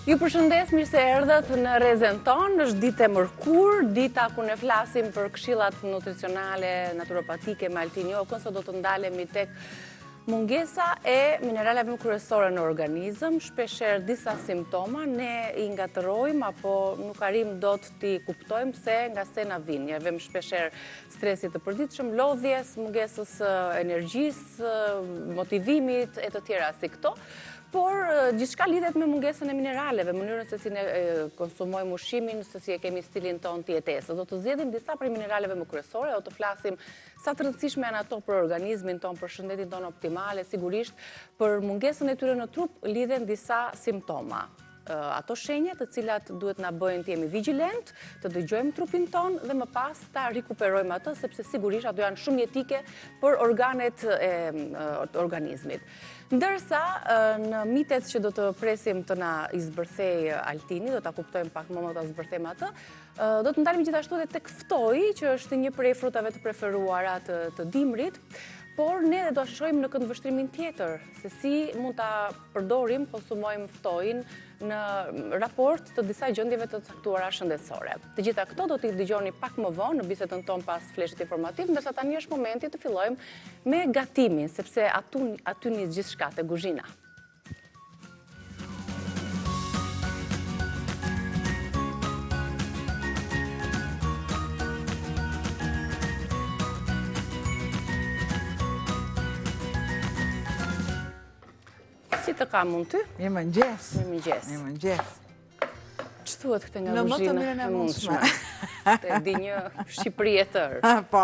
Ju përshëndes, mirë se erdhët në rrezën tonë. Është ditë e mërkurë, dita ku ne flasim për këshillat nutricionale, naturopatike me Altin Jokën, sot do të ndalemi tek mungesa e mineraleve kryesore në organizëm. Shpeshherë disa simptoma ne i ngatërojmë apo nuk arrim dot t'i kuptojmë se nga se na vinë. Ja vëmë shpeshherë stresit të përditshëm, lodhjes, mungesës energjisë, motivimit e të tjera si këto. Por gjithçka lidhet me mungesën e mineraleve, mënyrën se si ne konsumojmë ushqimin, se si e kemi stilin ton të jetesës. Do të zgjedhim disa prej mineraleve më kryesore, do të flasim sa të rëndësishme janë ato për organizmin ton, për shëndetin ton optimale, sigurisht për mungesën e tyre në trup lidhen disa simptoma. Ato shenjat të cilat duhet na bëjnë të jemi vigjilent, të dëgjojmë trupin ton dhe më pas ta rikuperojmë ato, sepse sigurisht ato janë shumë jetike për organet e organizmit. Ndërsa, në mitet që do të presim të na izbërthej Altini, do ta kuptojmë pak më ta zbërthejmë atë, do të ndalemi gjithashtu edhe tek ftoji, që është një prej frutave të preferuara të dimrit, por ne do shohim në këndvështrimin tjetër, se si mund ta përdorim, konsumojmë ftojin në raport të disa gjendjeve të caktuara shëndetësore. Të gjitha këto do t'i dëgjoni pak më vonë në bisedën tonë pas fleshit informativ, ndërsa tani është momenti të fillojmë me gatimin, sepse aty nis gjithçka te kuzhina. Si të kam unë ty? Mirë mëngjes. Mirë mëngjes. Mirë mëngjes. Që thuhet këte nga Në më të kuzhina mirën e e mundshme? Te di një Shqipëri e tërë. Po.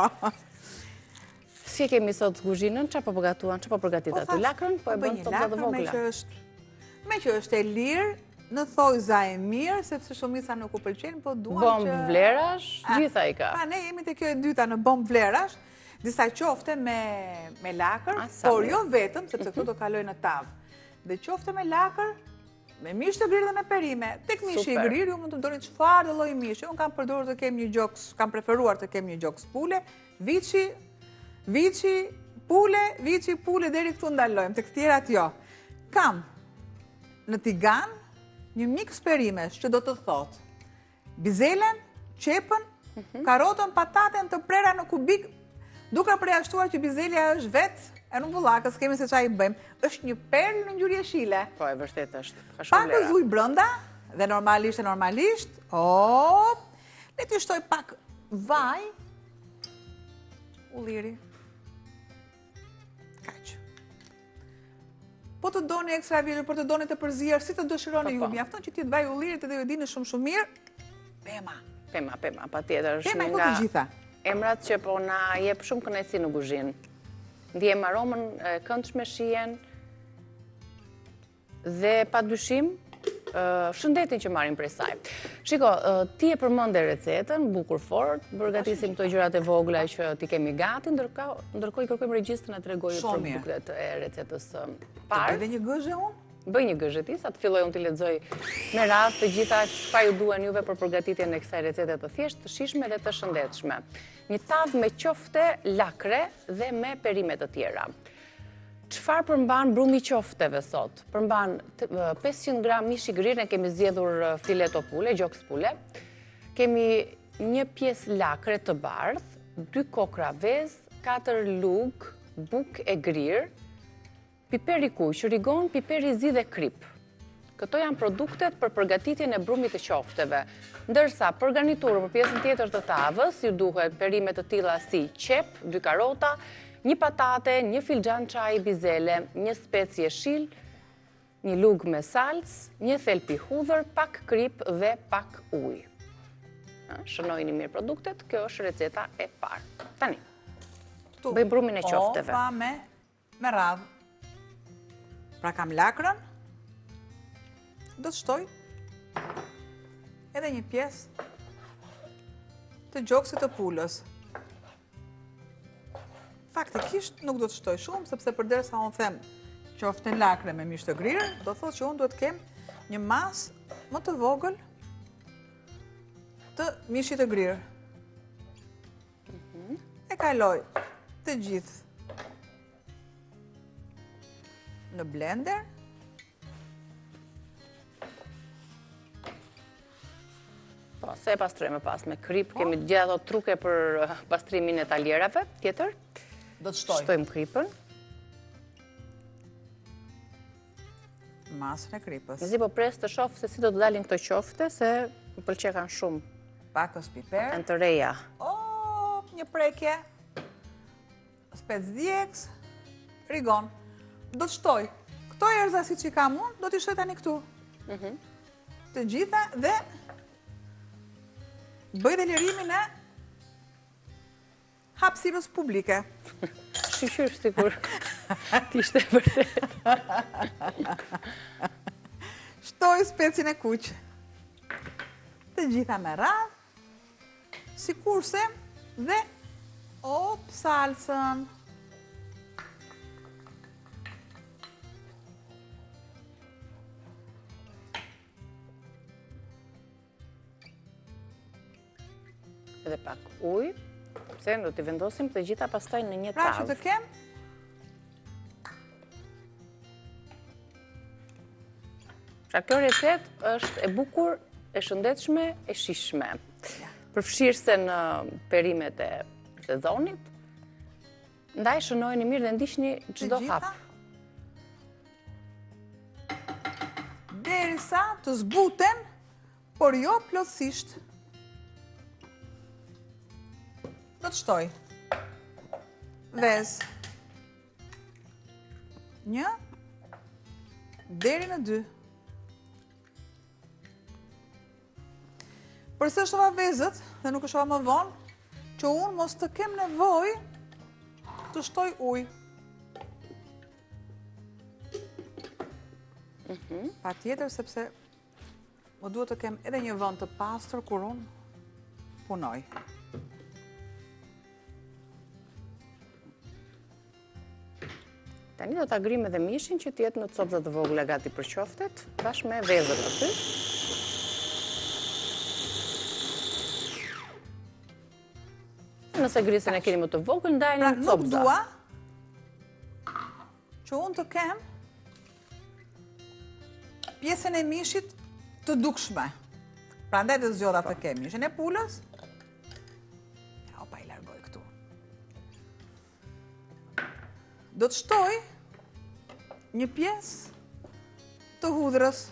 Si e kemi sot kuzhinën? Çfarë po përgatuan? Çfarë po përgatit aty? Lakrën? Po e bën copza të vogla. Me që është e lirë, në thojza e mirë, sepse shumica nuk u pëlqejnë, po duam që... Bomb vlerash, gjitha i ka. Pa, ne jemi të kjo e dyta në bomb vlerash, disa qofte me lakër, por jo vetëm, sepse këtu do kaloj në tavë. Dhe qofte me lakër, me mish të grirë dhe me perime. Tek mishi i grirë, ju mund të ndoni çfarë lloj mishi. Unë kam përdorur të kem një gjoks, kam preferuar të kem një gjoks pule, viçi, pule, deri këtu ndalojmë, tek tjerat jo. Kam në tigan një miks perimesh që do të thotë bizelen, qepën, karotën, pataten të prera në kubik, duke përjashtuar që bizelja është vetë e në vullakës, kemi se qa i bëjmë, është një perlë në ngjyrë jeshile. Po, e vërtet është. Pak në zuj brënda, dhe normalisht, le të shtoj pak vaj, ulliri. Kaq. Po të doni ekstra virgën, por të doni të përzier, si të dëshironi ju, mjafton që ti të vaj ullirit edhe ju dini shumë mirë, pema. Pema, patjetër. Pema i po të gjitha. Emrat që po na jep shumë kënaqësi në kuzhinë. Ndjem aromën e këndshme shihen dhe padyshim shëndetin që marrim prej saj. Shiko, ti e përmende recetën, bukur fort, përgatisim këto gjërat e vogla që ti kemi gati, ndërkohë i kërkojmë regjistrin na tregojë produktet e recetës parë. Edhe një gëzhë unë? Bëj një gëzhë ti, sa të filloj unë t'i lexoj me radhë të gjitha çfarë ju duhen juve për përgatitjen e kësaj recete të thjeshtë, të shijshme dhe të shëndetshme. Një tavë me qofte lakre dhe me perime të tjera. Çfarë përmban brumi qofteve sot? Përmban 500 gram mish i grirë, ne kemi zgjedhur fileto pule, gjoks pule. Kemi një pjesë lakre të bardhë, 2 kokra vezë, 4 lug buk e grirë, piper i kuq, rigon, piper i zi dhe krip. Këto janë produktet për përgatitjen e brumit të qofteve. Ndërsa për garniturën për pjesën tjetër të tavës, ju duhet perime të tilla si qep, 2 karota, 1 patate, 1 filxhan çaji bizele, 1 spec jeshil, 1 lug me salcë, 1 thelp i hudhër, pak krip dhe pak ujë. Shënojini mirë produktet, kjo është receta e parë. Tani, bëjmë brumin e qofteve. Pa me radhë. Pra kam lakrën, do të shtoj edhe një pjesë të gjoksit të pulës. Faktikisht nuk do të shtoj shumë, sepse përderisa unë them qofte lakre me mish të grirë, do thotë që unë do të kem një masë më të vogël të mishit të grirë. E kaloj të gjithë në blender Po, se e pastrojmë pas me krip, kemi gjitha ato truke për pastrimin e taljerave, tjetër. Do të shtoj. Shtojmë kripën. Masën e kripës. Nëzi po pres të shofë se si do të dalin këto qofte, se më pëlqekan shumë. Pakës piper. Janë të reja. O, një prekje. Spec djeks. Rigon. Do të shtoj. Këto erza si që kam unë, do t'i shtoj tani këtu. Të gjitha dhe bëj dhe lirimin e hapësirës publike. Shqyqyr sikur t'ishte vërtet. Shtoj specin e kuq. Të gjitha me radhë, si kurse dhe salsën. Edhe pak ujë, se do t'i vendosim të gjitha pastaj në një Pra tavë. që të kem, Pra kjo recet është e bukur, e shëndetshme, e shishme. Përfshirëse në perimet e sezonit, ndaj shënojni mirë dhe ndiqni çdo hap. derisa të zbuten, por jo plotësisht. Do të shtoj. Vez. 1 deri në 2. Përse shtova vezët, dhe nuk shtova më vonë, që unë mos të kem nevojë të shtoj ujë. Pa tjetër, sepse më duhet të kem edhe një vend të pastër kur unë punoj. Tani do ta grim edhe mishin që t'jetë në copëza të vogla gati për qoftet, bashkë me vezët aty. Nëse grisën e keni më të vogël, ndajnë Pra në nuk copëza. dua që unë të kem pjesën e mishit të dukshme. Pra ndaj të zgjodha të kem mishin e pulës. Opa, i largoj këtu. Do të shtoj një pjesë të hudhrës.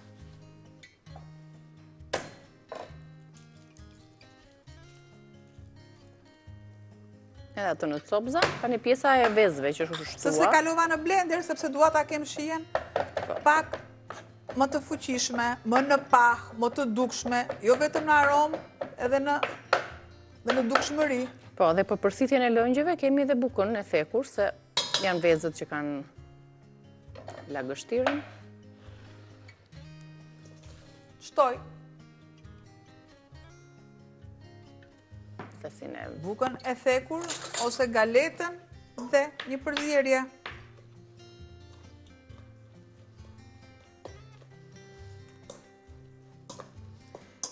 Edhe atë në copëza, tani pjesa e vezëve që është Se shtuar. kalova në blender, sepse dua ta kem shijen pak më të fuqishme, më në pah, më të dukshme, jo vetëm në aromë, edhe në dukshmëri. Po, dhe për përsithjen e lëngjeve kemi edhe bukën e thekur, se janë vezët që kanë lagështirën. Shtoj Thesin e bukën e thekur ose galetën dhe një përzierje.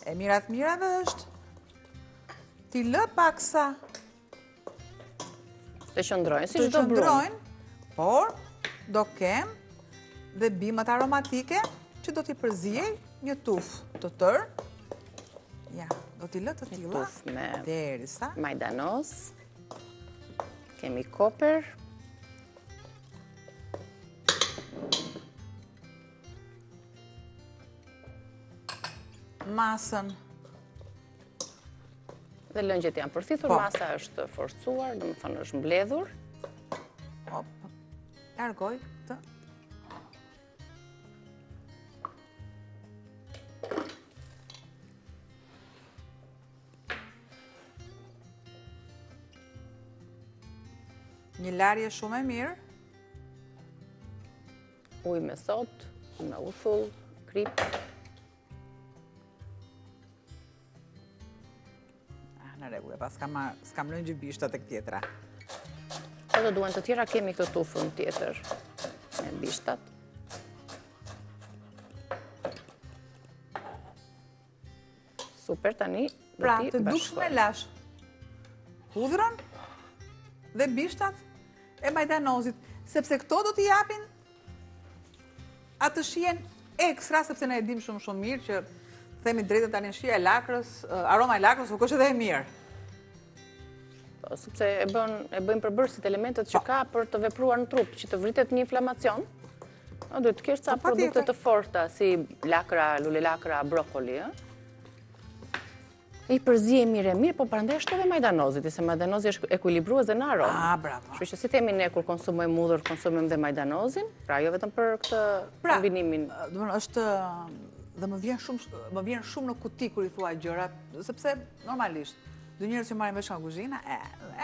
E mirat mirave është t'i lë paksa të qëndrojnë, si të çdo brumë. qëndrojnë, por do kem dhe bimët aromatike që do t'i përzijej një tufë të tërë. Ja, do t'i lë të tilla Tuf me derisa majdanoz, kemi koper, masën. dhe lëngjet janë përthithur, Po. masa është forcuar, do më thënë është mbledhur. Hop, largoj këtë. Një larje shumë e mirë. Ujë me sot, me uthull, krip. Në rregull, pas s'kam lënë gjë bishtat e këtjetra. Edhe duan të tjera kemi këtë tufën tjetër me bishtat. Super, tani do Pra, t'i të dukshme bashkojmë. lash hudhrën dhe bishtat e majdanozit, sepse këto do t'i japin atë shijen ekstra, sepse ne e dim shumë mirë që themi drejtën tani shija e lakrës, aroma e lakrës nuk është edhe e mirë. Sepse e bëjmë përbërësit elementet që ka për të vepruar në trup, që të vritet një inflamacion, duhet të kesh ca produkte të forta, si lakra, lule lakra, brokoli, i përzi e mirë, po prandaj është edhe majdanozit, se majdanozi është ekuilibrues dhe në aromë. Bravo. Kështu që si themi ne kur konsumojmë mudhër, konsumojmë dhe majdanozin, pra jo vetëm për këtë kombinimin. Është dhe më vjen shumë në kuti kur i thua gjërat, sepse normalisht dy njerëz që marrin vesh nga kuzhina,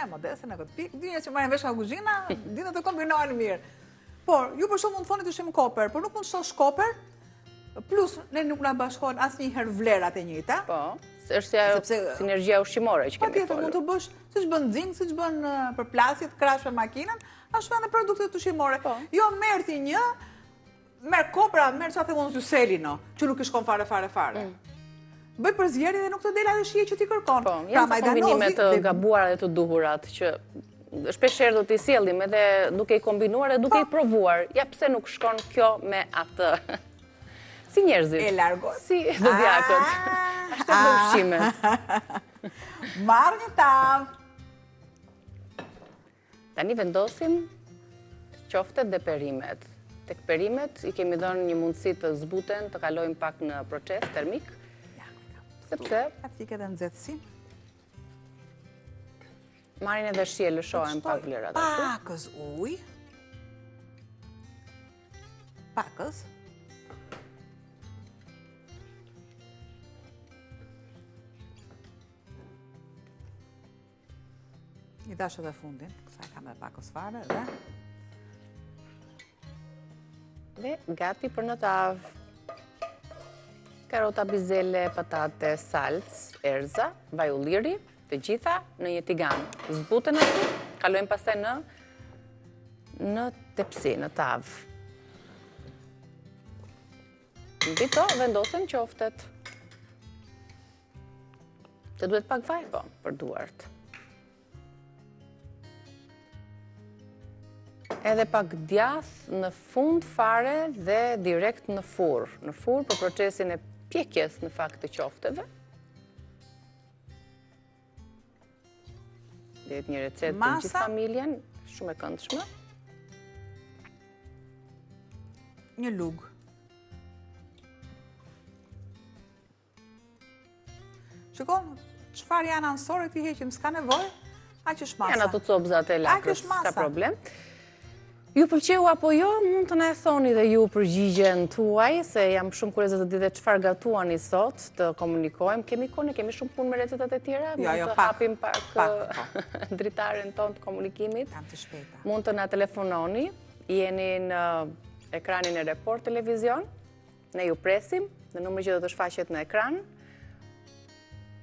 modeste në këtë pikë, dy njerëz që marrin vesh nga kuzhina, dinë të kombinohen mirë. Por ju për shkak mund të thoni të shim koper, por nuk mund të shosh koper, plus ne nuk na bashkohen asnjëherë vlerat e njëjta. Po, është sinergjia ushqimore që kemi folur. Mund të bësh, siç bën zinc, siç bën përplasje të krahashme makinën, ashtu edhe produktet ushqimore. Jo merr ti një, merr kopra, merr çfarë thon ty selino, që nuk i shkon fare. Bëj përzgjedhje dhe nuk të del ajo shije që ti kërkon. Po, janë kombinime të gabuara dhe të duhurat që shpeshherë do t'i sjellim edhe duke i kombinuar dhe duke i provuar. Ja pse nuk shkon kjo me atë. Si njerëzit. E largoj. Si zodiakët. Ashtu të ushqime. Marr një tavë. Tani vendosim qoftet dhe perimet. Tek perimet i kemi dhënë një mundësi të zbuten, të kalojmë pak në proces termik. Sepse aty ke edhe nxehtësi. Marrin edhe shije, lëshohen pak vlerat aty. Pakës ujë. Pakës. I dash edhe fundin, kësaj kam edhe pakës fare dhe gati për në tavë. Karota, bizele, patate, salc, erza, vaj ulliri, të gjitha në një tigan. Zbuten aty, kalojmë pastaj në tepsi, në tavë. Mbi to vendosen qoftet. Të duhet pak vaj, po, për duart. Edhe pak djath në fund fare dhe direkt në furr. Në furr për procesin e pjekjes në fakt të qofteve. Dhe një recetë për gjithë familjen, shumë e këndshme. Një lugë. Shikon, çfarë janë anësore këti heqim, s'ka nevojë, aq është masa. Janë ato copzat e lakrës, s'ka problem. Ju pëlqeu apo jo, mund të na e thoni dhe ju përgjigjen tuaj, se jam shumë kurioze të di dhe çfarë gatuani sot, të komunikojmë. Kemi kohë, kemi shumë punë me recetat e tjera, mund të hapim pak dritaren tonë të komunikimit. Jam të shpejta. Mund të na telefononi, jeni në ekranin e Report Televizion, ne ju presim, në numrin që do të shfaqet në ekran,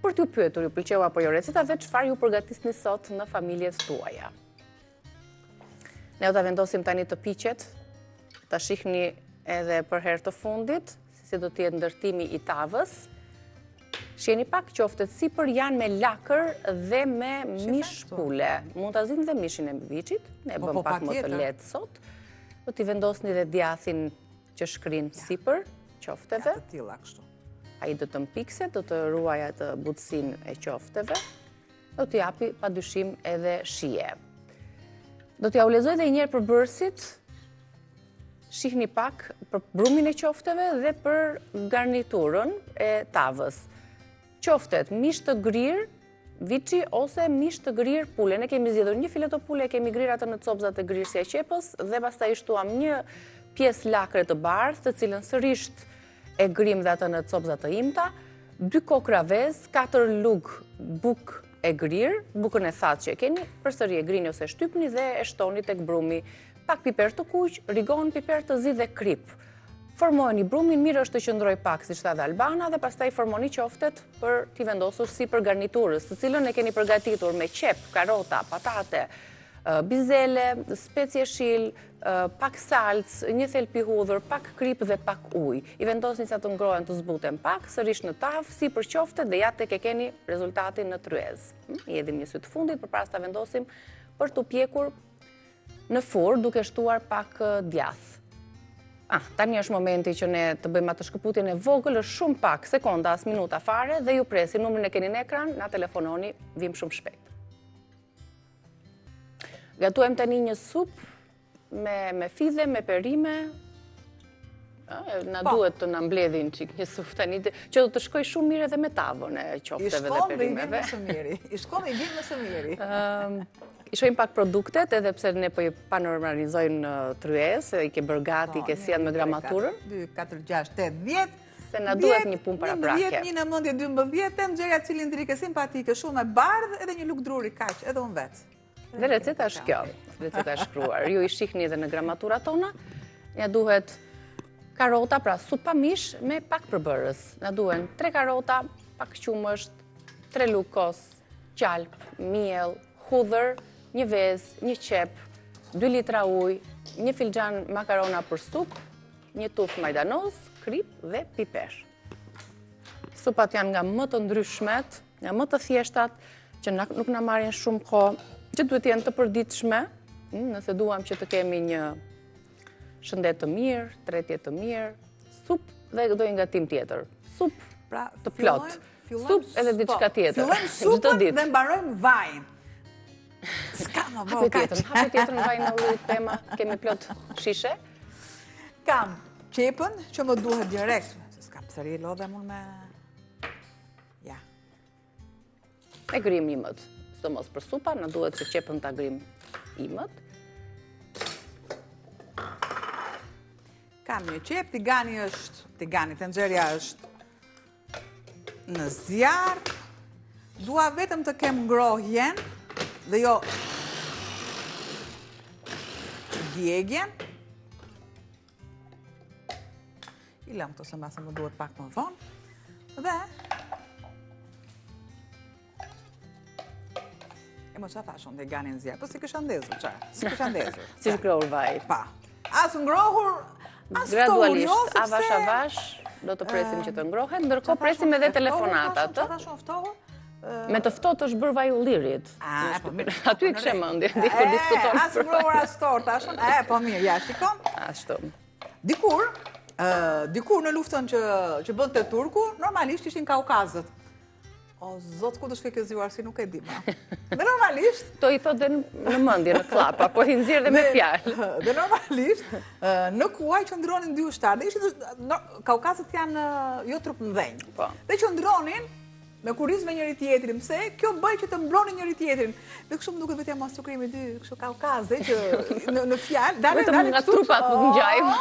për t'ju pyetur, ju pëlqeu apo jo recetat dhe çfarë ju përgatisni sot në familjet tuaja. Ne do ta vendosim tani të piqet, ta shihni edhe për herë të fundit, si do të jetë ndërtimi i tavës. Shihni pak qoftet sipër janë me lakër dhe me mish pule. Mund ta zini dhe mishin e mbiçit, ne e bëm pak më të lehtë sot. Do t'i vendosni dhe djathin që shkrin sipër qofteve. Të tilla kështu. Ai do të mpikset, do të ruaj atë butësinë e qofteve. Do t'i japi padyshim edhe shije. Do t'ja u lexoj edhe një herë përbërësit, shihni pak për brumin e qofteve dhe për garniturën e tavës. Qoftet mish të grirë, viçi ose mish të grirë pule. Ne kemi zgjedhur një fileto pule, kemi grirë atë në copzat e grirë si e qepës dhe pastaj i shtuam një pjesë lakre të bardhë, të cilën sërish e grim dhe atë në copzat të imta, 2 kokra vezë, 4 lugë bukë e grirë, bukën e thatë që e keni, përsëri e grini ose shtypni dhe e shtoni tek brumi. Pak piper të kuq, rigon, piper të zi dhe krip. Formojeni brumin, mirë është të qëndroj pak, si shta dhe Albana, dhe pastaj formoni qoftet për t'i vendosur si për garniturës, të cilën e keni përgatitur me qep, karota, patate, bizele, specie shil, pak salc, një thelpi hudhër, pak krip dhe pak ujë. I vendosni sa të ngrohen të zbuten pak, sërish në tavë, si për qoftet dhe ja tek e keni rezultatin në tryez. I edhim një sy të fundit, përpara ta vendosim për t'u pjekur në furrë duke shtuar pak djath. Tani është momenti që ne të bëjmë atë shkëputjen e vogël, është shumë pak, sekonda, as minuta fare, dhe ju presi, numrin e keni në ekran, na telefononi, vim shumë shpejt. Gatuem tani një supë me fidhe, me perime. Na duhet të na mbledhin çik një supë tani, që do të shkoj shumë mirë edhe me tavën e qofteve dhe perimeve. I shkon dhe i vjen më së miri. I shojmë pak produktet, edhe pse ne po i panormalizojnë tryes, i ke bërë gati, i ke sjell me gramaturën. 2, 4, 6, 8, 10. Se na duhet një punë paraprake. 10, 1, 9, 12, nxjerrja cilindrike simpatike, shumë e bardhë, edhe një luk druri kaq, edhe unë vetë. Dhe receta është kjo, receta është shkruar. Ju i shihni edhe në gramaturat tona. Ja duhet karota, pra supa mish me pak përbërës. Na duhen 3 karota, pak qumësht, 3 luk kos, qalp, miell, hudhër, një vezë, një qep, 2 litra ujë, 1 filxhan makarona për supë, 1 tufë majdanoz, krip dhe piper. Supat janë nga më të ndryshmet, nga më të thjeshtat, që nuk na marrin shumë kohë, që duhet jenë të përditshme, nëse duam që të kemi një shëndet të mirë, tretje të mirë, supë dhe dojë nga tim tjetër. Supë të plot, supë edhe diçka tjetër. Fillojmë supën dhe mbarojmë vajin. S'ka më bo kaq. Hape tjetër në vajin në ullit tema, kemi plot shishe. Kam qepën që më duhet direkt, se s'ka pësëri lodhe mund me... Ja. E grim imët, së mos për supa, në duhet që qepën të grim imët. Kam një qep, tigani, tenxherja është në zjarr. Dua vetëm të kem ngrohjen dhe jo djegjen. I lëm këto se mbase më duhet pak më vonë. Dhe e më qa thashon tigani në zjarr, po si kësha ndezur, qa? Si kësha ndezur. Si shkrohur vaj. Pa. As ngrohur, gradualisht, avash, do të presim që të ngrohen, ndërkohë presim edhe telefonatat. Me të ftohtë është bërë vaj ullirit. Aty e kishe mendje, diku diskuton. As ngrohur, as ftohtë, tashun. Po mirë, ja, shikon. Ashtu. Dikur në luftën që bënte turku, normalisht ishin Kaukazët. O, zotë, ku të shke këzjuar, si nuk e di ma. Dhe normalisht... To i thot dhe në mëndje, në klapa, po i nëzirë dhe me fjallë. Dhe normalisht, në kuaj që ndronin 2 ushtarë, dhe Kaukazët janë jo trup mdhenjë. Dhe që ndronin me kurizme njëri tjetrin, pse kjo bëj që të mblonin njëri tjetrin. Dhe kështu më duket vetja mas cukrimi 2, kështu Kaukazë, që në fjallë... Vetëm nga trupat nuk ngjajmë.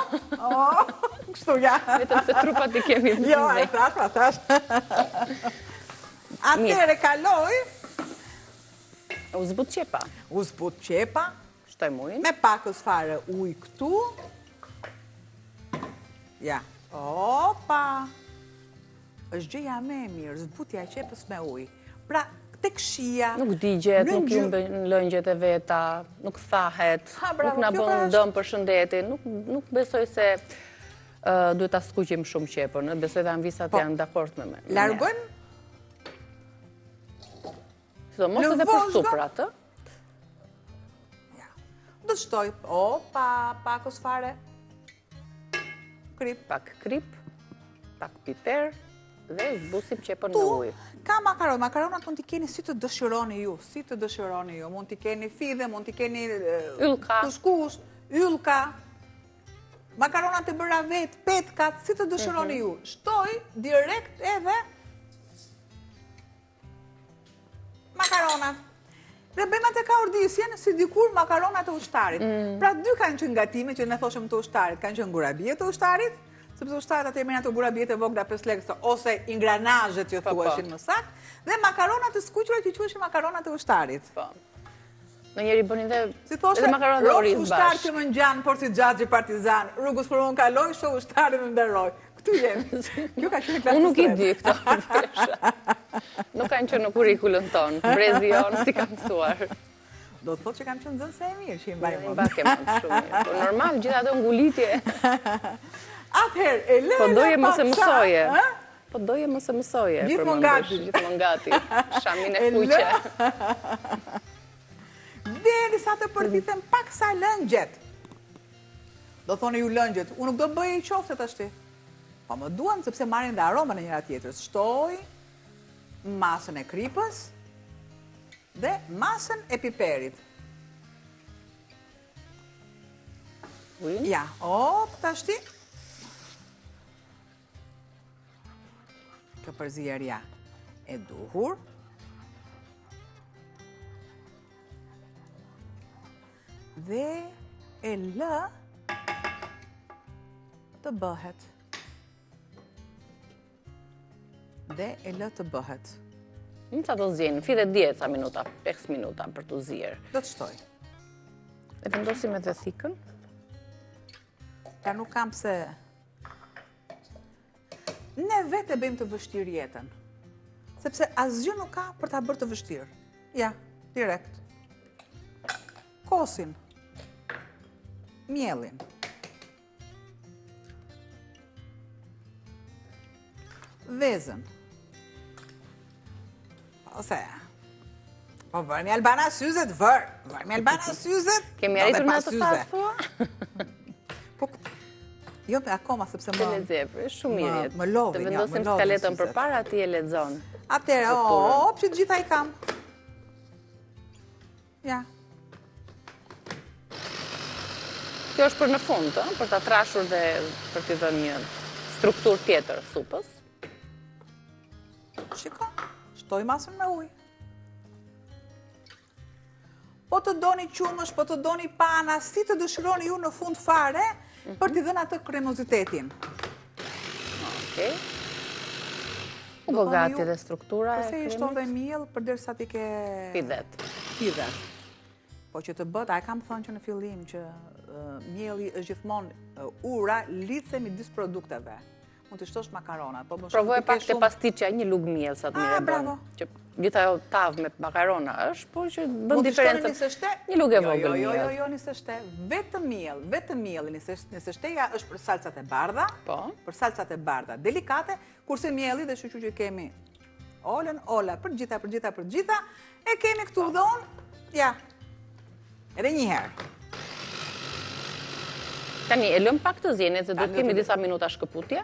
Kështu, ja. Vetëm se trupat i kemi më jo, e thash. Atëre kaloj... U zbut qepa. U zbut qepa. Shtojmë ujnë. Me pakës fare uj këtu. Ja. Opa! është gjëja me mirë, zbutja e qepës me uj. Pra, tek shia... Nuk digjet, nuk jumbe në lëngjet e veta, nuk thahet, nuk na bën dëm për shëndetin, nuk besoj se duhet ta skuqim shumë qepën, besoj dhe anvisat janë dakord me me. Largojmë? Mos edhe për suprat, Ja. Do të shtoj, pakos fare. Krip. Pak krip, pak piper, dhe zbusim qepën në ujë. Ka makaron, makaronat mund t'i keni si të dëshironi ju, mund t'i keni fidhe, mund t'i keni kuskus, yllka, makaronat e bëra vetë, petkat, si të dëshironi ju. Shtoj direkt edhe makaronat. Dhe bëjmë atë ka ordisjen si dikur makaronat e ushtarit. Pra 2 kanë qenë gatime që ne thoshëm të ushtarit, kanë qenë gurabije të ushtarit, sepse ushtarit atë jemi ato gurabije të vogla 5 lekë ose ingranazhet që thueshin më saktë, dhe makaronat e skuqura që quheshin makaronat e ushtarit. Po. Në njëri bënin dhe makaronat e orizë bashkë. Ushtar që më ngjan por si xhaxhi partizan, rrugës për unë kaloj, shoh ushtarin më nderoj. Këtu jemi. Kjo ka qenë klasë. Unë nuk i di këto. Nuk kanë qenë në kurrikulën tonë, brezi jonë si kam mësuar. Do të thotë që kam qenë zënëse e mirë që i mbaj mund. Mbake mund shumë mirë. Po normal, gjitha ato ngulitje. Atëherë, e lejnë po doje mos e mësoje. Po doje mos e mësoje. Gjithmonë gati. Gjithmonë gati. Shamin e kuqe. Deri sa të përditem pak sa lëngjet. Do thoni ju lëngjet, unë nuk do bëj i qofte të ashti. Po më duan, sepse marrin dhe aroma në njëra tjetër. Shtoj masën e kripës dhe masën e piperit. Ja, të ashti. Kjo përzierja e duhur. Dhe e lë të bëhet. Sa të zjenë, fide 10 sa minuta, 5 minuta për të zjerë. Do të shtoj. E vendosim edhe thikën? Ja nuk kam se... Ne vetë e bëjmë të vështirë jetën. Sepse asgjë nuk ka për ta bërë të vështirë. Ja, direkt. Kosin. Mielin. Vezën. Ose... Po vërmi Albana syzet, vërmi Albana syzet. Kemi arritur në të fazë thua? Po, jo me akoma, sepse më... Të lexoj, shumë mirë. Më lovin, të vendosim skaletën përpara, ti e lexon. Atëre, që të gjitha i kam. Ja. Kjo është për në fund, për ta trashur dhe për t'i dhënë një strukturë tjetër supës. Shiko, shtoj masën me ujë. Po të doni qumësh, po të doni pana, si të dëshironi ju në fund fare, për t'i dhënë atë kremozitetin. Okej. U bë gati dhe struktura e kremit. Përse i shtove miell, përderisa ti ke... Fidet. Po që të bët, a e kam thënë që në fillim që mielli është gjithmonë ura lidhse midis produkteve. Mund të shtosh makarona. Provoj pak të pasticja, një lugë miell sa të mire bravo. Që gjitha jo tavë me makarona është, po që bën diferencë. Një lugë e vogël miell. Jo, nisë shte. Vetëm miell, nisë shteja është për salcat e bardha, për salcat e bardha delikate, kurse mielli dhe shuqu që kemi ola për gjitha, e kemi këtu dhonë, ja, edhe njëherë. Tani, e lëm pak të zjenit, se do të kemi disa minuta shkëputje,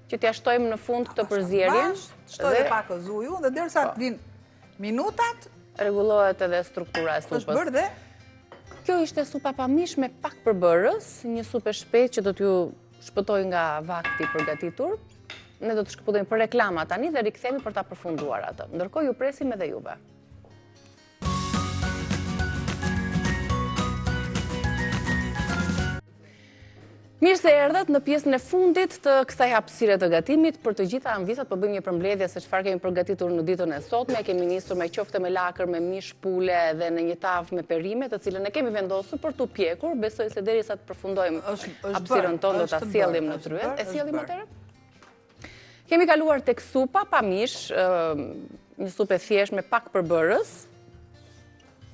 që t'ja shtojmë në fund këtë përzierjen. Shtoj dhe pak o zuju, dhe derisa të vinë minutat... Regulohet edhe struktura e supës. është bërë dhe... Kjo ishte supa pamish me pak përbërës, një supë e shpejt që do t'ju shpëtoj nga vakti përgatitur. Ne do të shkëputojmë për reklama tani dhe rikthemi për ta përfunduar atë. Ndërkohë ju presim edhe juve. Mirë se erdhët në pjesën e fundit të kësaj hapësire të gatimit. Për të gjitha anvisat po bëjmë një përmbledhje se çfarë kemi përgatitur në ditën e sotme. Kemi nisur me qofte me lakër, me mish pule dhe në një tavë me perime, të cilën e kemi vendosur për t'u pjekur. Besoj se derisa të përfundojmë hapësirën tonë do ta sjellim në tryezë. E sjellim atëherë? Kemi kaluar tek supa pa mish, një supë e thjeshtë me pak përbërës.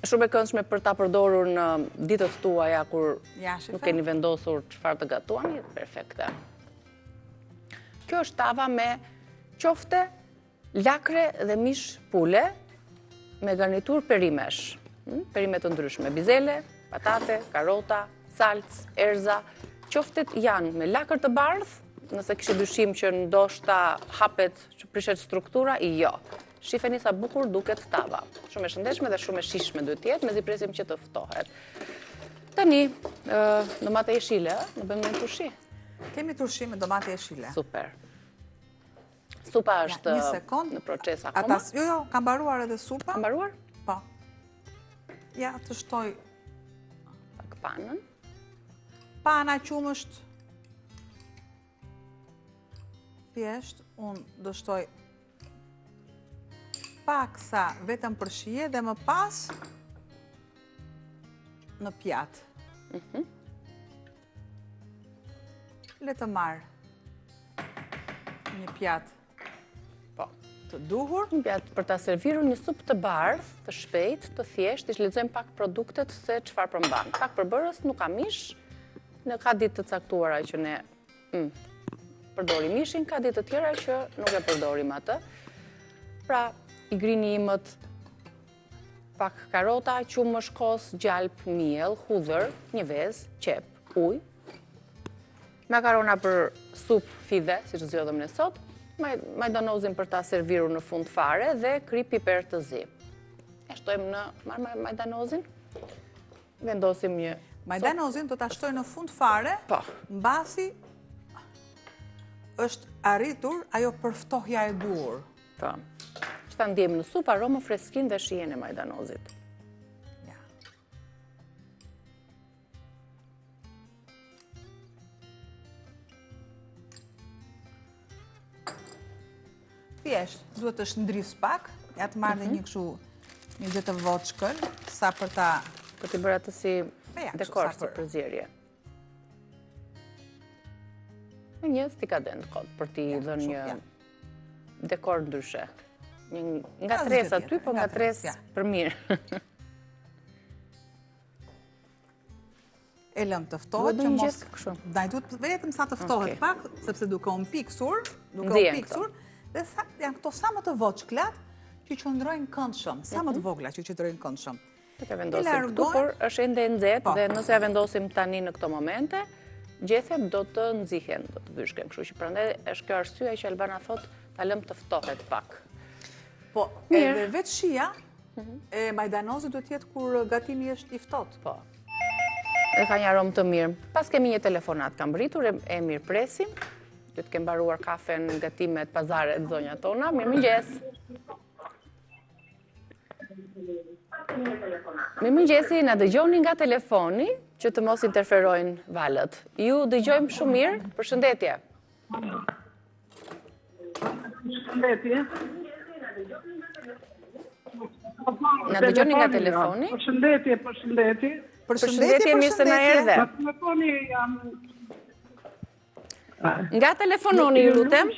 Shumë e këndshme për ta përdorur në ditët tuaja kur nuk keni vendosur çfarë të gatuani, perfekte. Kjo është tava me qofte, lakre dhe mish pule me garnitur perimesh. Perime të ndryshme, bizele, patate, karota, salcë, erza. Qoftet janë me lakër të bardhë, nëse kishte dyshim që ndoshta hapet, që prishet struktura, jo. Shifeni sa bukur duket tava. Shumë e shëndetshme dhe shumë e shishme duhet të jetë, mezi presim që të ftohet. Tani, domate jeshile, në bëjmë në turshi. Kemi turshi me domate jeshile. Super. Supa është në proces akoma? Jo, kam mbaruar edhe supa. Kam mbaruar? Po. Ja, të shtoj... Pak panën. Pana qumësht. Thjesht, unë do shtoj pak sa vetëm për shije dhe më pas në pjatë. Le të marë një pjatë të duhur. Një pjatë për ta serviru një supë të bardhë, të shpejt, të thjesht, ish lexojmë pak produktet se çfarë përmban. Pak përbërës, nuk ka mish, në ka ditë të caktuara që ne përdorim mishin, ka ditë të tjera që nuk e përdorim atë. Pra, i grini imët pak karota, qumësh, kos, gjalp, miell, hudhër, një vezë, qep, ujë, makarona për sup fide, si që zgjodhëm ne sot, majdanozin për ta serviru në fund fare dhe kri piper të zi. E shtojmë në majdanozin, vendosim një... Majdanozin do ta shtoj në fund fare, mbasi është arritur ajo përftohja e dur. Po. Që ta ndjem në sup, aromë freskin dhe shijen e majdanozit. Thjesht, duhet të shndris pak, ja të marrë një kështu një gjë të voçkël, sa për ta... Për t'i bërë atë si dekor, si përzierje. E një stikadent kod, për t'i dhe një dekor ndryshe. Nga tres aty, po nga tres për mirë. E lëm të ftohet që mos... Daj, duhet vetëm sa të ftohet pak, sepse duke unë piksur, dhe janë këto sa më të voçklat që qëndrojnë këndshëm, sa më të vogla që qëndrojnë këndshëm. Të vendosim këtu, por është ende nxehtë dhe nëse ja vendosim tani në këto momente, gjethet do të nxihen, do të vyshken. Kështu që prandaj është kjo arsye që Albana thot ta lëm të ftohet pak. Po, edhe vetë shija e majdanozit duhet jetë kur gatimi është i ftohtë. Po. Dhe ka një aromë të mirë. Pas kemi një telefonat, kam britur, e mirë presim. Duhet kemë baruar kafen në gatimet pazaret zonja tona. Mirëmëngjes. Mirëmëngjesi, na dëgjoni nga telefoni që të mos interferojnë valët. Ju dëgjojmë shumë mirë. Përshëndetje. Përshëndetje. Na dëgjoni nga telefoni? Përshëndetje. Përshëndetje, mirë se na erdhe. Telefoni jam... Nga telefononi, ju lutem?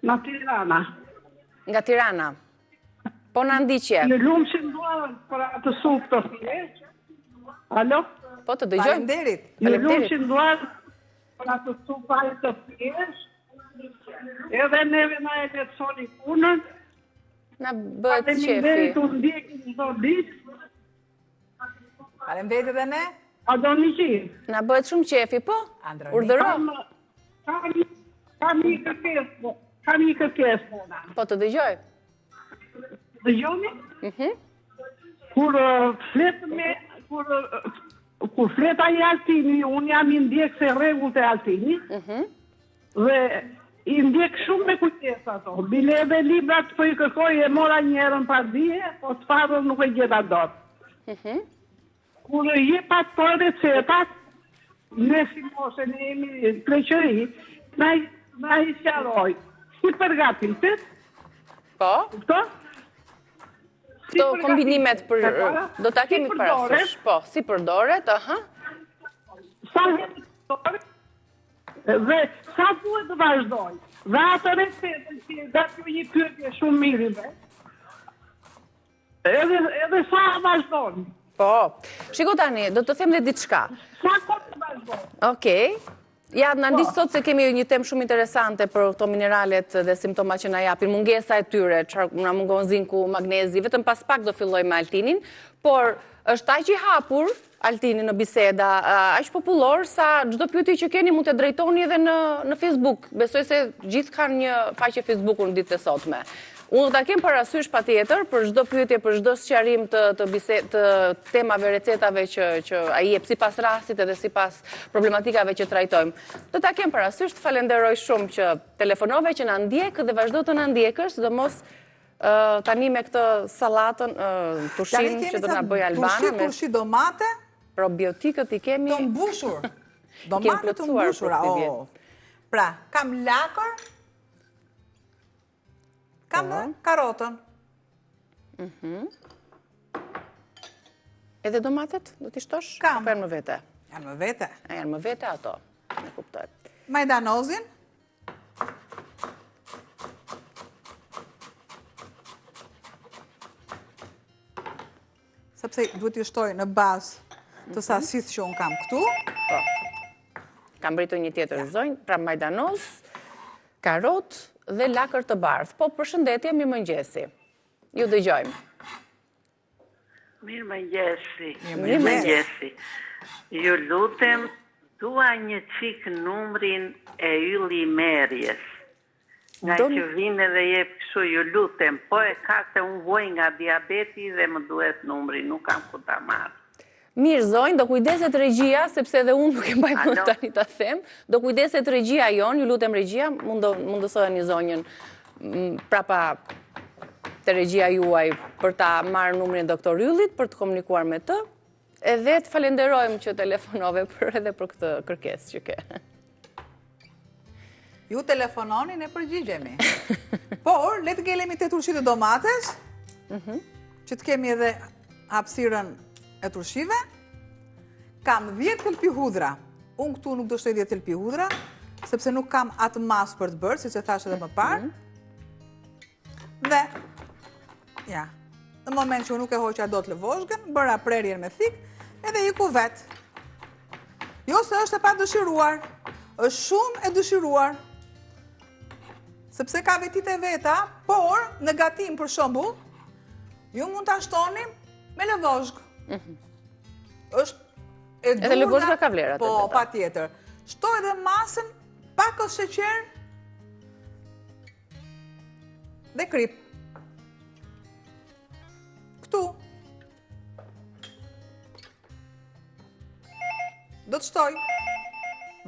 Nga Tirana. Nga Tirana. Po në ndiqje. Në lumshin duar për atë supë të thjesht. Alo? Po të dëgjojmë. Faleminderit. Në lumshin duar për atë supë të thjesht. Edhe neve na e letësoni punën. Na bëhet qefi. Faleminderit u ndjekin çdo ditë. Faleminderit edhe ne. A do një qi? Na bëhet shumë qefi, po? Urdhëro. Kam një kërkesë, puna. Po të dëgjoj. Dëgjoni? Kur fleta i Altini, unë jam i ndjek se rregullt e Altini, dhe i ndjek shumë me kujtesa ato. Bile edhe librat po i kërkoj e mora njerën par dije, po të farën nuk e gjeta dot. Kur je pat për recetat, ne si moshe ne jemi kreqëri, na i sjaroj. Si përgatitet? Po? Këto? Këto kombinimet për... Do ta kemi parasysh. Po, si përdoret, aha. Sa jemi përdoret, dhe sa duhet të vazhdoj. Dhe atë recetën që datë një pyetje shumë mirëve, edhe sa vazhdojnë. Po, shiko tani, do të them dhe diçka. Sa kohë të vazhdojnë? Okej. Ja, në ndisë sot se kemi një temë shumë interesante për këto mineralet dhe simptomat që na japin, mungesa e tyre, që na mungon zinku, magnezi, vetëm pas pak do filloj me Altinin, por është aq i hapur Altini në biseda, aq popullor sa çdo pyetje që keni mund të drejtoni edhe në Facebook. Besoj se gjithë kanë një faqe Facebooku në ditët e sotme. Unë do ta kem parasysh patjetër për çdo pyetje, për çdo sqarim të temave, recetave që ai jep sipas rastit edhe sipas problematikave që trajtojmë. Do ta kem parasysh, të falenderoj shumë që telefonove, që na ndjek dhe vazhdo të na ndjekësh, sidomos tani me këtë sallatën, tushin që do na bëj Albana me turshi domate, probiotikët i kemi të mbushur. Domate të mbushura. Pra, kam lakër, kam dhe karotën. Edhe domatet do t'i shtosh? Kam. Apo janë më vete? Janë më vete. A janë më vete ato? Ne kuptoj. Majdanozin. Sepse duhet t'i shtoj në bazë të sasisë që unë kam këtu. Po. Kam britur një tjetër zonjë, pra majdanoz, karot dhe lakër të bardhë. Po, përshëndetje, mirëmëngjesi. Ju dëgjojmë. Mirëmëngjesi. Mirëmëngjesi. Ju lutem, dua një qik numrin e Ylli Merjes. Nga që vinë edhe jep kështu, ju lutem, po e ka se unë voj nga diabeti dhe më duhet numri, nuk kam ku ta marrë. Mirë, zonjë, do kujdeset regjia, sepse edhe unë nuk e mbaj mund tani ta them. Do kujdeset regjia jon, ju lutem regjia, mundësohen një zonjën prapa të regjia juaj për ta marrë numrin e doktor Yllit, për të komunikuar me të, edhe të falenderojmë që telefonove edhe për këtë kërkesë që ke. Ju telefononi, ne përgjigjemi. Por, le të ngelemi të turshit e domates, që të kemi edhe hapësirën e turshive. Kam 10 tëlpi hudhra. Unë këtu nuk do shtoj 10 tëlpi hudhra, sepse nuk kam atë masë për të bërë, si që thash edhe më parë. Dhe, ja, në moment që unë nuk e hoqa do të lëvoshgën, bëra prerjen me thik, edhe i ku vetë. Jo se është e pa dëshiruar, është shumë e dëshiruar, sepse ka vetit e veta, por në gatim për shembull, ju mund të ashtoni me lëvozhgë. Është e durna... Edhe lëvozhga ka vlerat. Po, pa tjetër. Shtoj edhe masën, pakës sheqer dhe krip. Këtu. Do të shtoj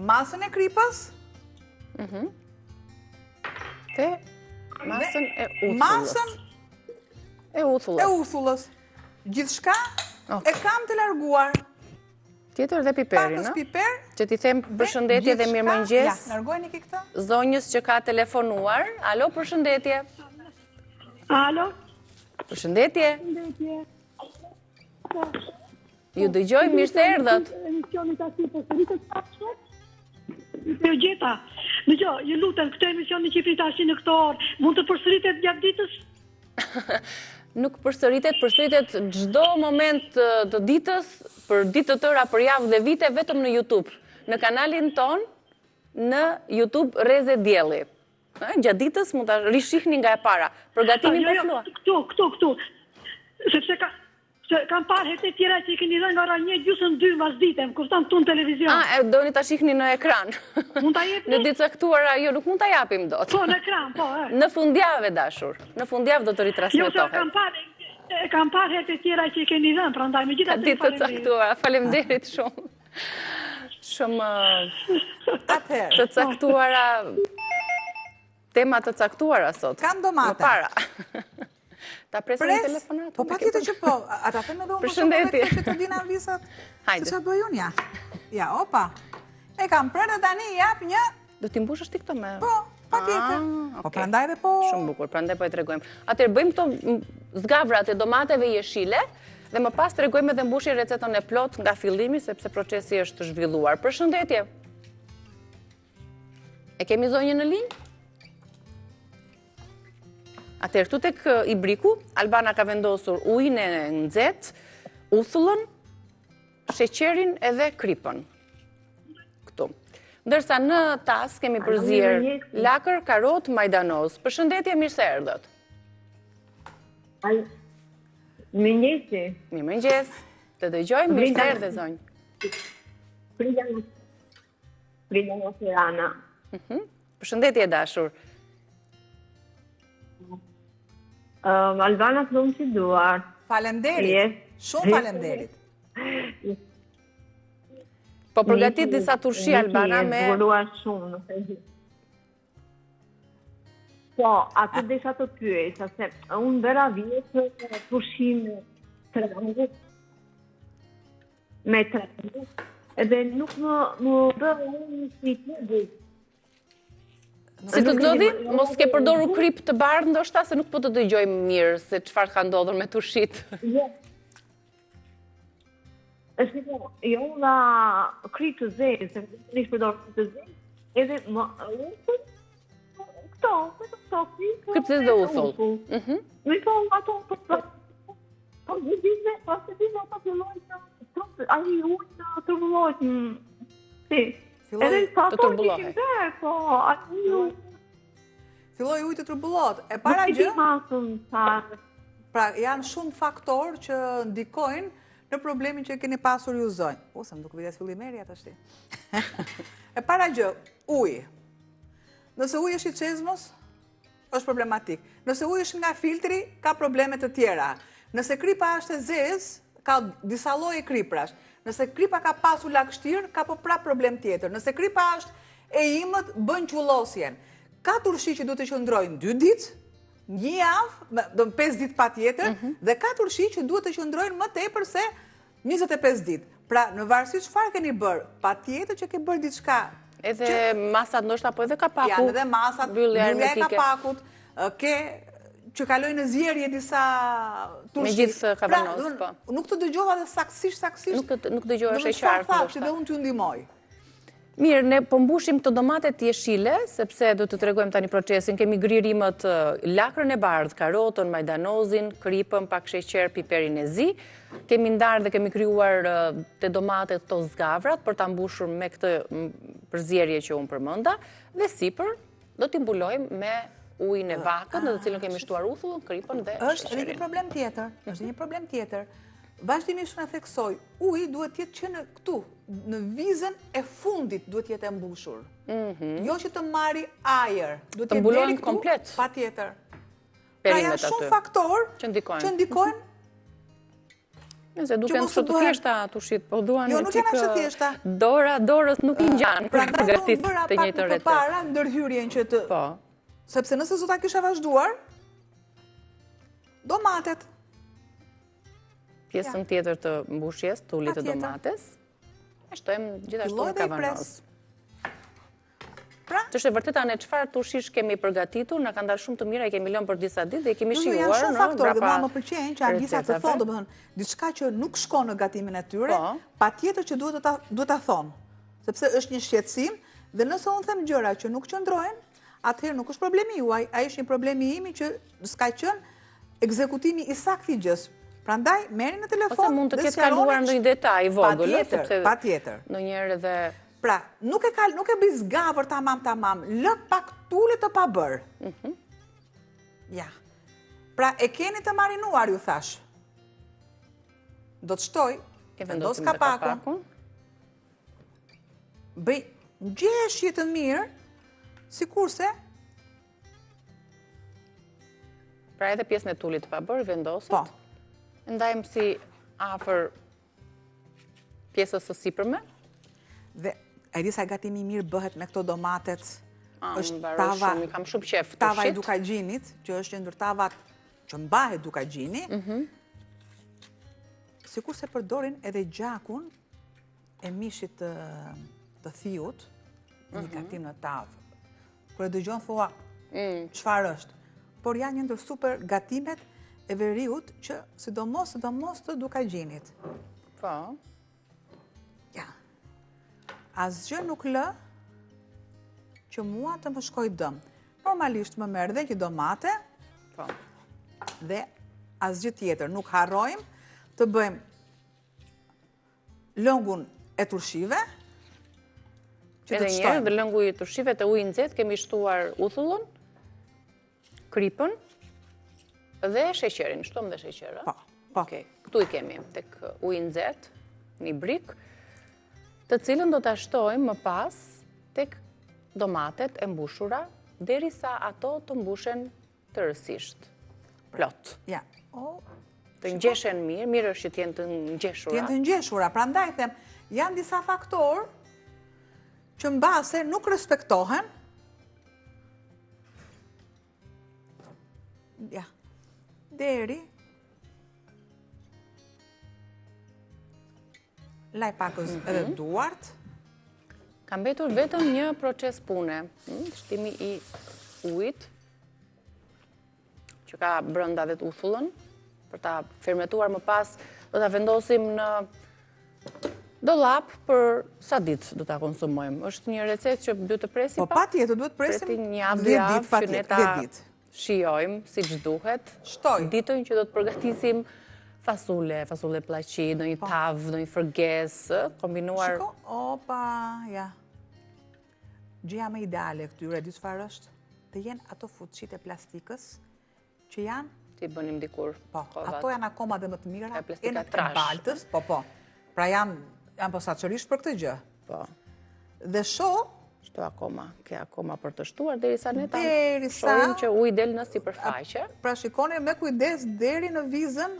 masën e kripës, Te masën e uthullës. masën e uthullës. e uthullës. Gjithçka e kam të larguar. Tjetër dhe piperin, Pakës no? piper. Që ti them përshëndetje dhe mirëmëngjes. Ja, largojni ki këtë. Zonjës që ka telefonuar. Alo, përshëndetje. Alo? Përshëndetje. Ju dëgjoj, mirë se erdhët. Emisionit ati përsëritët pashtë? Ju gjeta. Dëgjoj, ju lutem, këtë emisioni që fita ashtë në këtë orë, mund të përsëritet gjatë ditës? Nuk përsëritet çdo moment të ditës, për ditë të tëra, për javë dhe vite, vetëm në YouTube. Në kanalin ton, në YouTube Reze Dielli. Gjatë ditës mund të rishihni nga e para. Përgatimin për flua. Këtu. Sepse kam parë herë të tjera që i keni dhënë nga ora 1:30 mas dite, më kupton këtu në televizion. Doni ta shihni në ekran. Mund ta jepni? Në ditë caktuara, jo, nuk mund ta japim dot. Po, në ekran, po. Në fundjavë, dashur. Në fundjavë do të ritransmetohet. Jo, se kam parë herë të tjera që i keni dhënë, prandaj megjithatë ditë të caktuara. Faleminderit shumë. Shumë të caktuara, tema të caktuara sot. Kam domate. Më para. Ta presim një telefonat. Po pa tjetër që po. Ata them edhe unë Përshëndetje. që të vina visat. Hajde. Se që bëj unë, ja. Ja, opa. E kam prerë dhe tani jap një... Do t'i mbushësh ti këto me... Po, pa tjetër. Po prandaj dhe po... Shumë bukur, prandaj po e tregojmë. Atëherë bëjmë këto zgavrat e domateve jeshile dhe më pas tregojmë edhe mbushje recetën e plot nga fillimi, sepse procesi është zhvilluar. Përshëndetje. E kemi zonjën në linjë? Atëherë, këtu tek ibriku, Albana ka vendosur ujin e nxehtë, uthullën, sheqerin edhe kripën. Këtu. Ndërsa në tas kemi përzier lakër, karot, majdanoz. Përshëndetje, mirë se erdhët. Mirëmëngjesi. Mirëmëngjes. Të dëgjoj, mirë se erdhe zonjë. Frida nga Tirana. Përshëndetje dashur. Albana të lumë që duar. Falemderit. Shumë falemderit. Po përgatit disa turshi Albana me... Buruar shumë, nuk e di. Po, atë desha të pyet, se unë bëra vjetë turshi me trangë, edhe nuk më bërë një një Si të ndodhi, mos ke përdoru krip të bardhë ndoshta, se nuk po të dëgjojmë mirë se çfarë ka ndodhur me tushit. Jo. Është jo nga krip të zezë, se nuk përdor krip të zezë, edhe më këto krip të zezë dhe uthull. Mi po ato po gjithë, pas të gjithë ato fillojnë ai ujë të turbullojnë. Si. Edhe të turbullohet. Filloi ujë të turbullohet. E para gjë, masën, pra janë shumë faktorë që ndikojnë në problemin që keni pasur ju zonjë. Po, se më duke vides fillimeri atë shti. E para gjë, ujë. Nëse ujë është i çezmos, është problematik. Nëse ujë është nga filtri, ka probleme të tjera. Nëse kripa është e zezë, ka disa lloje kriprash. Nëse kripa ka pasur lagështirë, ka po prap problem tjetër. Nëse kripa është e imët, bën qullosjen. 4 ushqy që duhet të qëndrojnë 2 ditë, 1 javë, do 5 ditë patjetër, dhe 4 ushqy që duhet të qëndrojnë më tepër se 25 ditë. Pra, në varësi çfarë keni bërë, patjetër që ke bërë diçka. Edhe masat ndoshta po edhe kapaku. Janë edhe masat, byllja e kapakut, ke që kaloj në zjerje disa turshi. Me gjithë kavanos, po. Nuk të dëgjova dhe saksisht. Nuk dëgjova sheqartë. Çfarë thash që dhe unë t'ju ndihmoj. Mirë, ne po mbushim të domatet jeshile, sepse do të tregojmë tani procesin. Kemi gririmet lakrën e bardhë, karotën, majdanozin, kripën, pak sheqer, piperin e zi. Kemi ndarë dhe kemi krijuar të domatet këto zgavrat për ta mbushur me këtë përzierje që unë përmenda, dhe sipër do t'i mbulojmë me ujin e vakët, në të cilën kemi shtuar uthullën, kripën dhe sheqerin. Është edhe një problem tjetër. Vazhdimisht na theksoj, uji duhet jetë që në këtu, në vizën e fundit duhet jetë e mbushur. Jo që të marri ajër, duhet të jetë mbulojnë deri këtu, komplet. patjetër. Pra Perimet janë aty. shumë faktorë Që ndikojnë. Nëse duken kështu të thjeshta tushit, po duan Jo, nuk janë ashtu thjeshta. Dorës nuk i ngjan për të përgatitur të njëjtën recetë. Para ndërhyrjen që të Po. Sepse nëse zota kisha vazhduar, domatet. Pjesën tjetër të mbushjes, të ullit të domates, e shtojmë gjithashtu në kavanos. Pra? Që është e vërteta ne çfarë tushish kemi përgatitur, na kanë dalë shumë të mira, i kemi lënë për disa ditë dhe i kemi shijuar. Janë shumë faktorë dhe mua më pëlqejnë që Alisa të thonë, domethënë, diçka që nuk shkon në gatimin e tyre, patjetër që duhet ta thonë, sepse është një shqetësim dhe nëse unë them gjëra që nuk qëndrojnë, atëherë nuk është problemi juaj, ai është një problemi imi që s'ka qenë ekzekutimi i saktë i gjës. Prandaj merrni në telefon. Ose mund të ketë kaluar ndonjë detaj vogël, sepse patjetër. Ndonjëherë edhe pra, nuk e bëj zgavër tamam, lë pak tule të pabër. Ja. Pra, e keni të marinuar, ju thash. Do të shtoj, vendos kapakun. Bëj ngjeshje të mirë, sikurse pra edhe pjesën e tulit të pabër vendoset. Po. Ndajmë si afër pjesës së sipërme. Dhe Elisa gatimi mirë bëhet me këto domatet. Është tava, kam shumë qef të tava e dukagjinit, që është ndër tavat që mbahet dukagjini. Sikur se përdorin edhe gjakun e mishit të thiut, një gatim në tavë. Kur e dëgjon thua, çfarë është? Por janë një ndër super gatimet e veriut që sidomos të dukagjinit. Po. Ja. Asgjë nuk lë që mua të më shkoj dëm. Normalisht më merr dhe një domate. Po. Dhe asgjë tjetër. Nuk harrojmë të bëjmë lëngun e turshive. Edhe një herë, dhe lëngu i turshive të ujë nxehtë kemi shtuar uthullën, kripën dhe sheqerin. Shtojmë dhe sheqer, Po. Okej. Këtu i kemi tek uji nxehtë, një brik, të cilën do ta shtojmë më pas tek domatet e mbushura, derisa ato të mbushen tërësisht. Plot. Ja. Të ngjeshen mirë është që të jenë të ngjeshura. Të jenë të ngjeshura, prandaj them, janë disa faktorë që mbase nuk respektohen. Ja. Deri laj pakës edhe duart. Ka mbetur vetëm një proces pune, shtimi i ujit, që ka brenda vetë uthullën, për ta fermentuar më pas, do ta vendosim në dollap për sa ditë do ta konsumojmë. Është një recetë që duhet të presim pak. Po patjetër duhet presim një javë që ne ta shijojmë siç duhet. Ditën që do të përgatisim fasule pllaqi, ndonjë tavë, ndonjë fërgesë, kombinuar. Shiko, opa, ja. Gjëja më ideale këtyre, di çfarë është? Të jenë ato fuçit e plastikës që janë ti bënim dikur. Po, ato janë akoma dhe më të mira, plastika e trash. baltës, po. Pra janë posaçërisht për këtë gjë. Po. Dhe Shto ke akoma për të shtuar, derisa ne ta derisa shohim që uji del në sipërfaqe. Pra shikoni me kujdes deri në vizën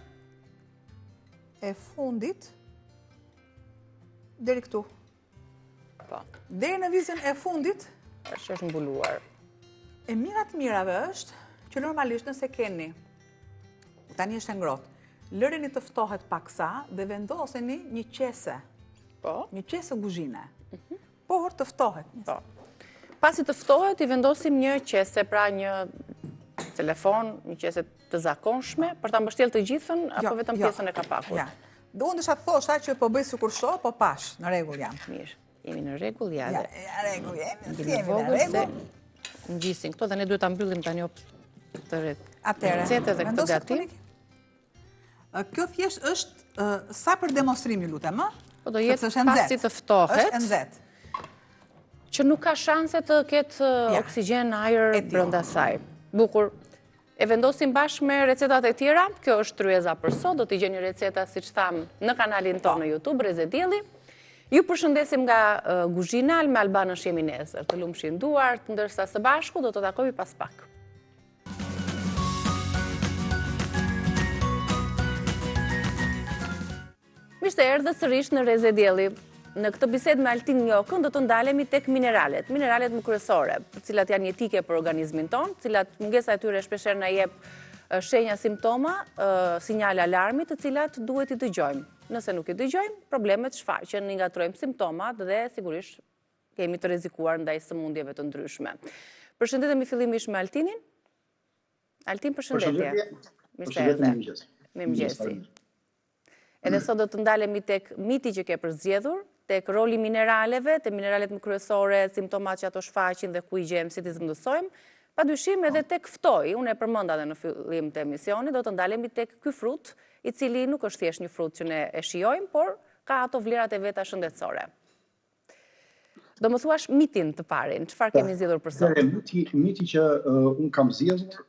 e fundit, deri këtu. Po. Deri në vizën e fundit, Është mbuluar. e mira të mirave është që normalisht nëse keni, tani është e ngrohtë, lëreni të ftohet paksa dhe vendoseni një qese. Po. Një qese kuzhine. Por të ftohet. Po. Pasi të ftohet, i vendosim një qese, pra një telefon, një qese të zakonshme, për ta mbështjellë të gjithën, apo vetëm pjesën e kapakut? Ja. Do unë dësha të thosha që po bëj sikur shoh, po pash, në rregull jam. Mirë, jemi në rregull, ja Ja, dhe në rregull jemi, si jemi jemi në vogël se rregull. ngjisin këto dhe ne duhet ta mbyllim tani të Atëre, recete dhe këtë gatim. Kjo thjesht është sa për demonstrim, ju lutem, ë? Po do jetë Sepse është pasi nxehtë. të ftohet, Është nxehtë. që nuk ka shanse të ketë oksigjen, ajër brenda saj. Bukur. E vendosim bashkë me recetat e tjera. Kjo është tryeza për sot. Do t'i gjeni receta, siç tham, në kanalin tonë në YouTube, Reze Dielli. Ju përshëndesim nga Guzhinal me Albanën Sheminesër. Të lumshin duart, ndërsa së bashku do të takohemi pas pak. Mirë se erdhët sërish në Reze Dielli. Në këtë bisedë me Altin Njokën do të ndalemi tek mineralet më kryesore, të cilat janë jetike për organizmin tonë, të cilat mungesa e tyre shpeshherë na jep shenja simptoma, sinjale alarmi, të cilat duhet i dëgjojmë. Nëse nuk i dëgjojmë, problemet shfaqen, i ngatrojmë simptomat dhe sigurisht kemi të rrezikuar ndaj sëmundjeve të ndryshme. Përshëndetemi fillimisht me Altinin. Altin, përshëndetje. Mirëmëngjesi. Edhe sot do të ndalemi tek miti që ke përzgjedhur, tek roli mineraleve, te mineralet më kryesore, simptomat që ato shfaqin dhe ku i gjejmë, si t'i zëndësojmë, padyshim edhe tek ftoj, unë e përmenda dhe në fillim të emisionit, do të ndalemi tek ky frut, i cili nuk është thjesht një frut që ne e shijojmë, por ka ato vlerat e veta shëndetësore. Do më thuash mitin të parin, çfarë kemi zgjedhur për sot? Miti që unë kam zgjedhur,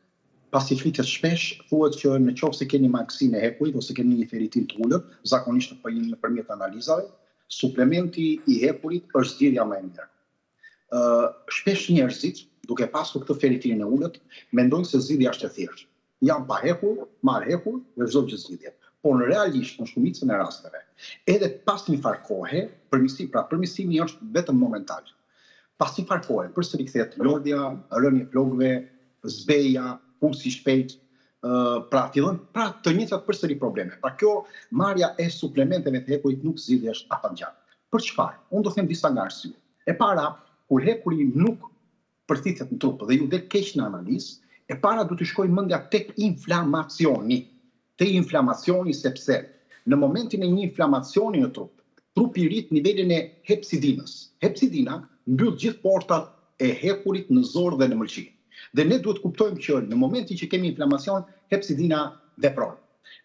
pasi flitet shpesh, thuhet që në qoftë se keni mangësinë e hekurit ose keni një ferritin të ulët, zakonisht nëpërmjet analizave, suplementi i hekurit është zgjedhja më e mirë. Shpesh njerëzit, duke pasur këtë ferritinë e ulët, mendojnë se zgjidhja është e thjeshtë. Jam pa hekur, marr hekur dhe çdo gjë zgjidhet. Por në realisht, në shumicën e rasteve, edhe pas një farë kohe, përmirësimi është vetëm momental. Pas një farë kohe, përsëri kthehet lodhja, rënje flokëve, zbeja, pulsi shpejt, pra të njëjtat përsëri probleme. Pra kjo marrja e suplementeve të hekurit nuk zgjidhesh afatgjatë. Për çfarë? Unë do them disa nga arsyet. E para, kur hekuri nuk përthithet në trup dhe ju del keq në analizë, e para do të shkojë mendja tek inflamacioni. Te inflamacioni sepse në momentin e një inflamacioni në trup, trupi rrit nivelin e hepsidinës. Hepsidina mbyll gjithë portat e hekurit në zor dhe në mëlçi. Dhe ne duhet kuptojmë që në momentin që kemi inflamacion, hepsidina vepron.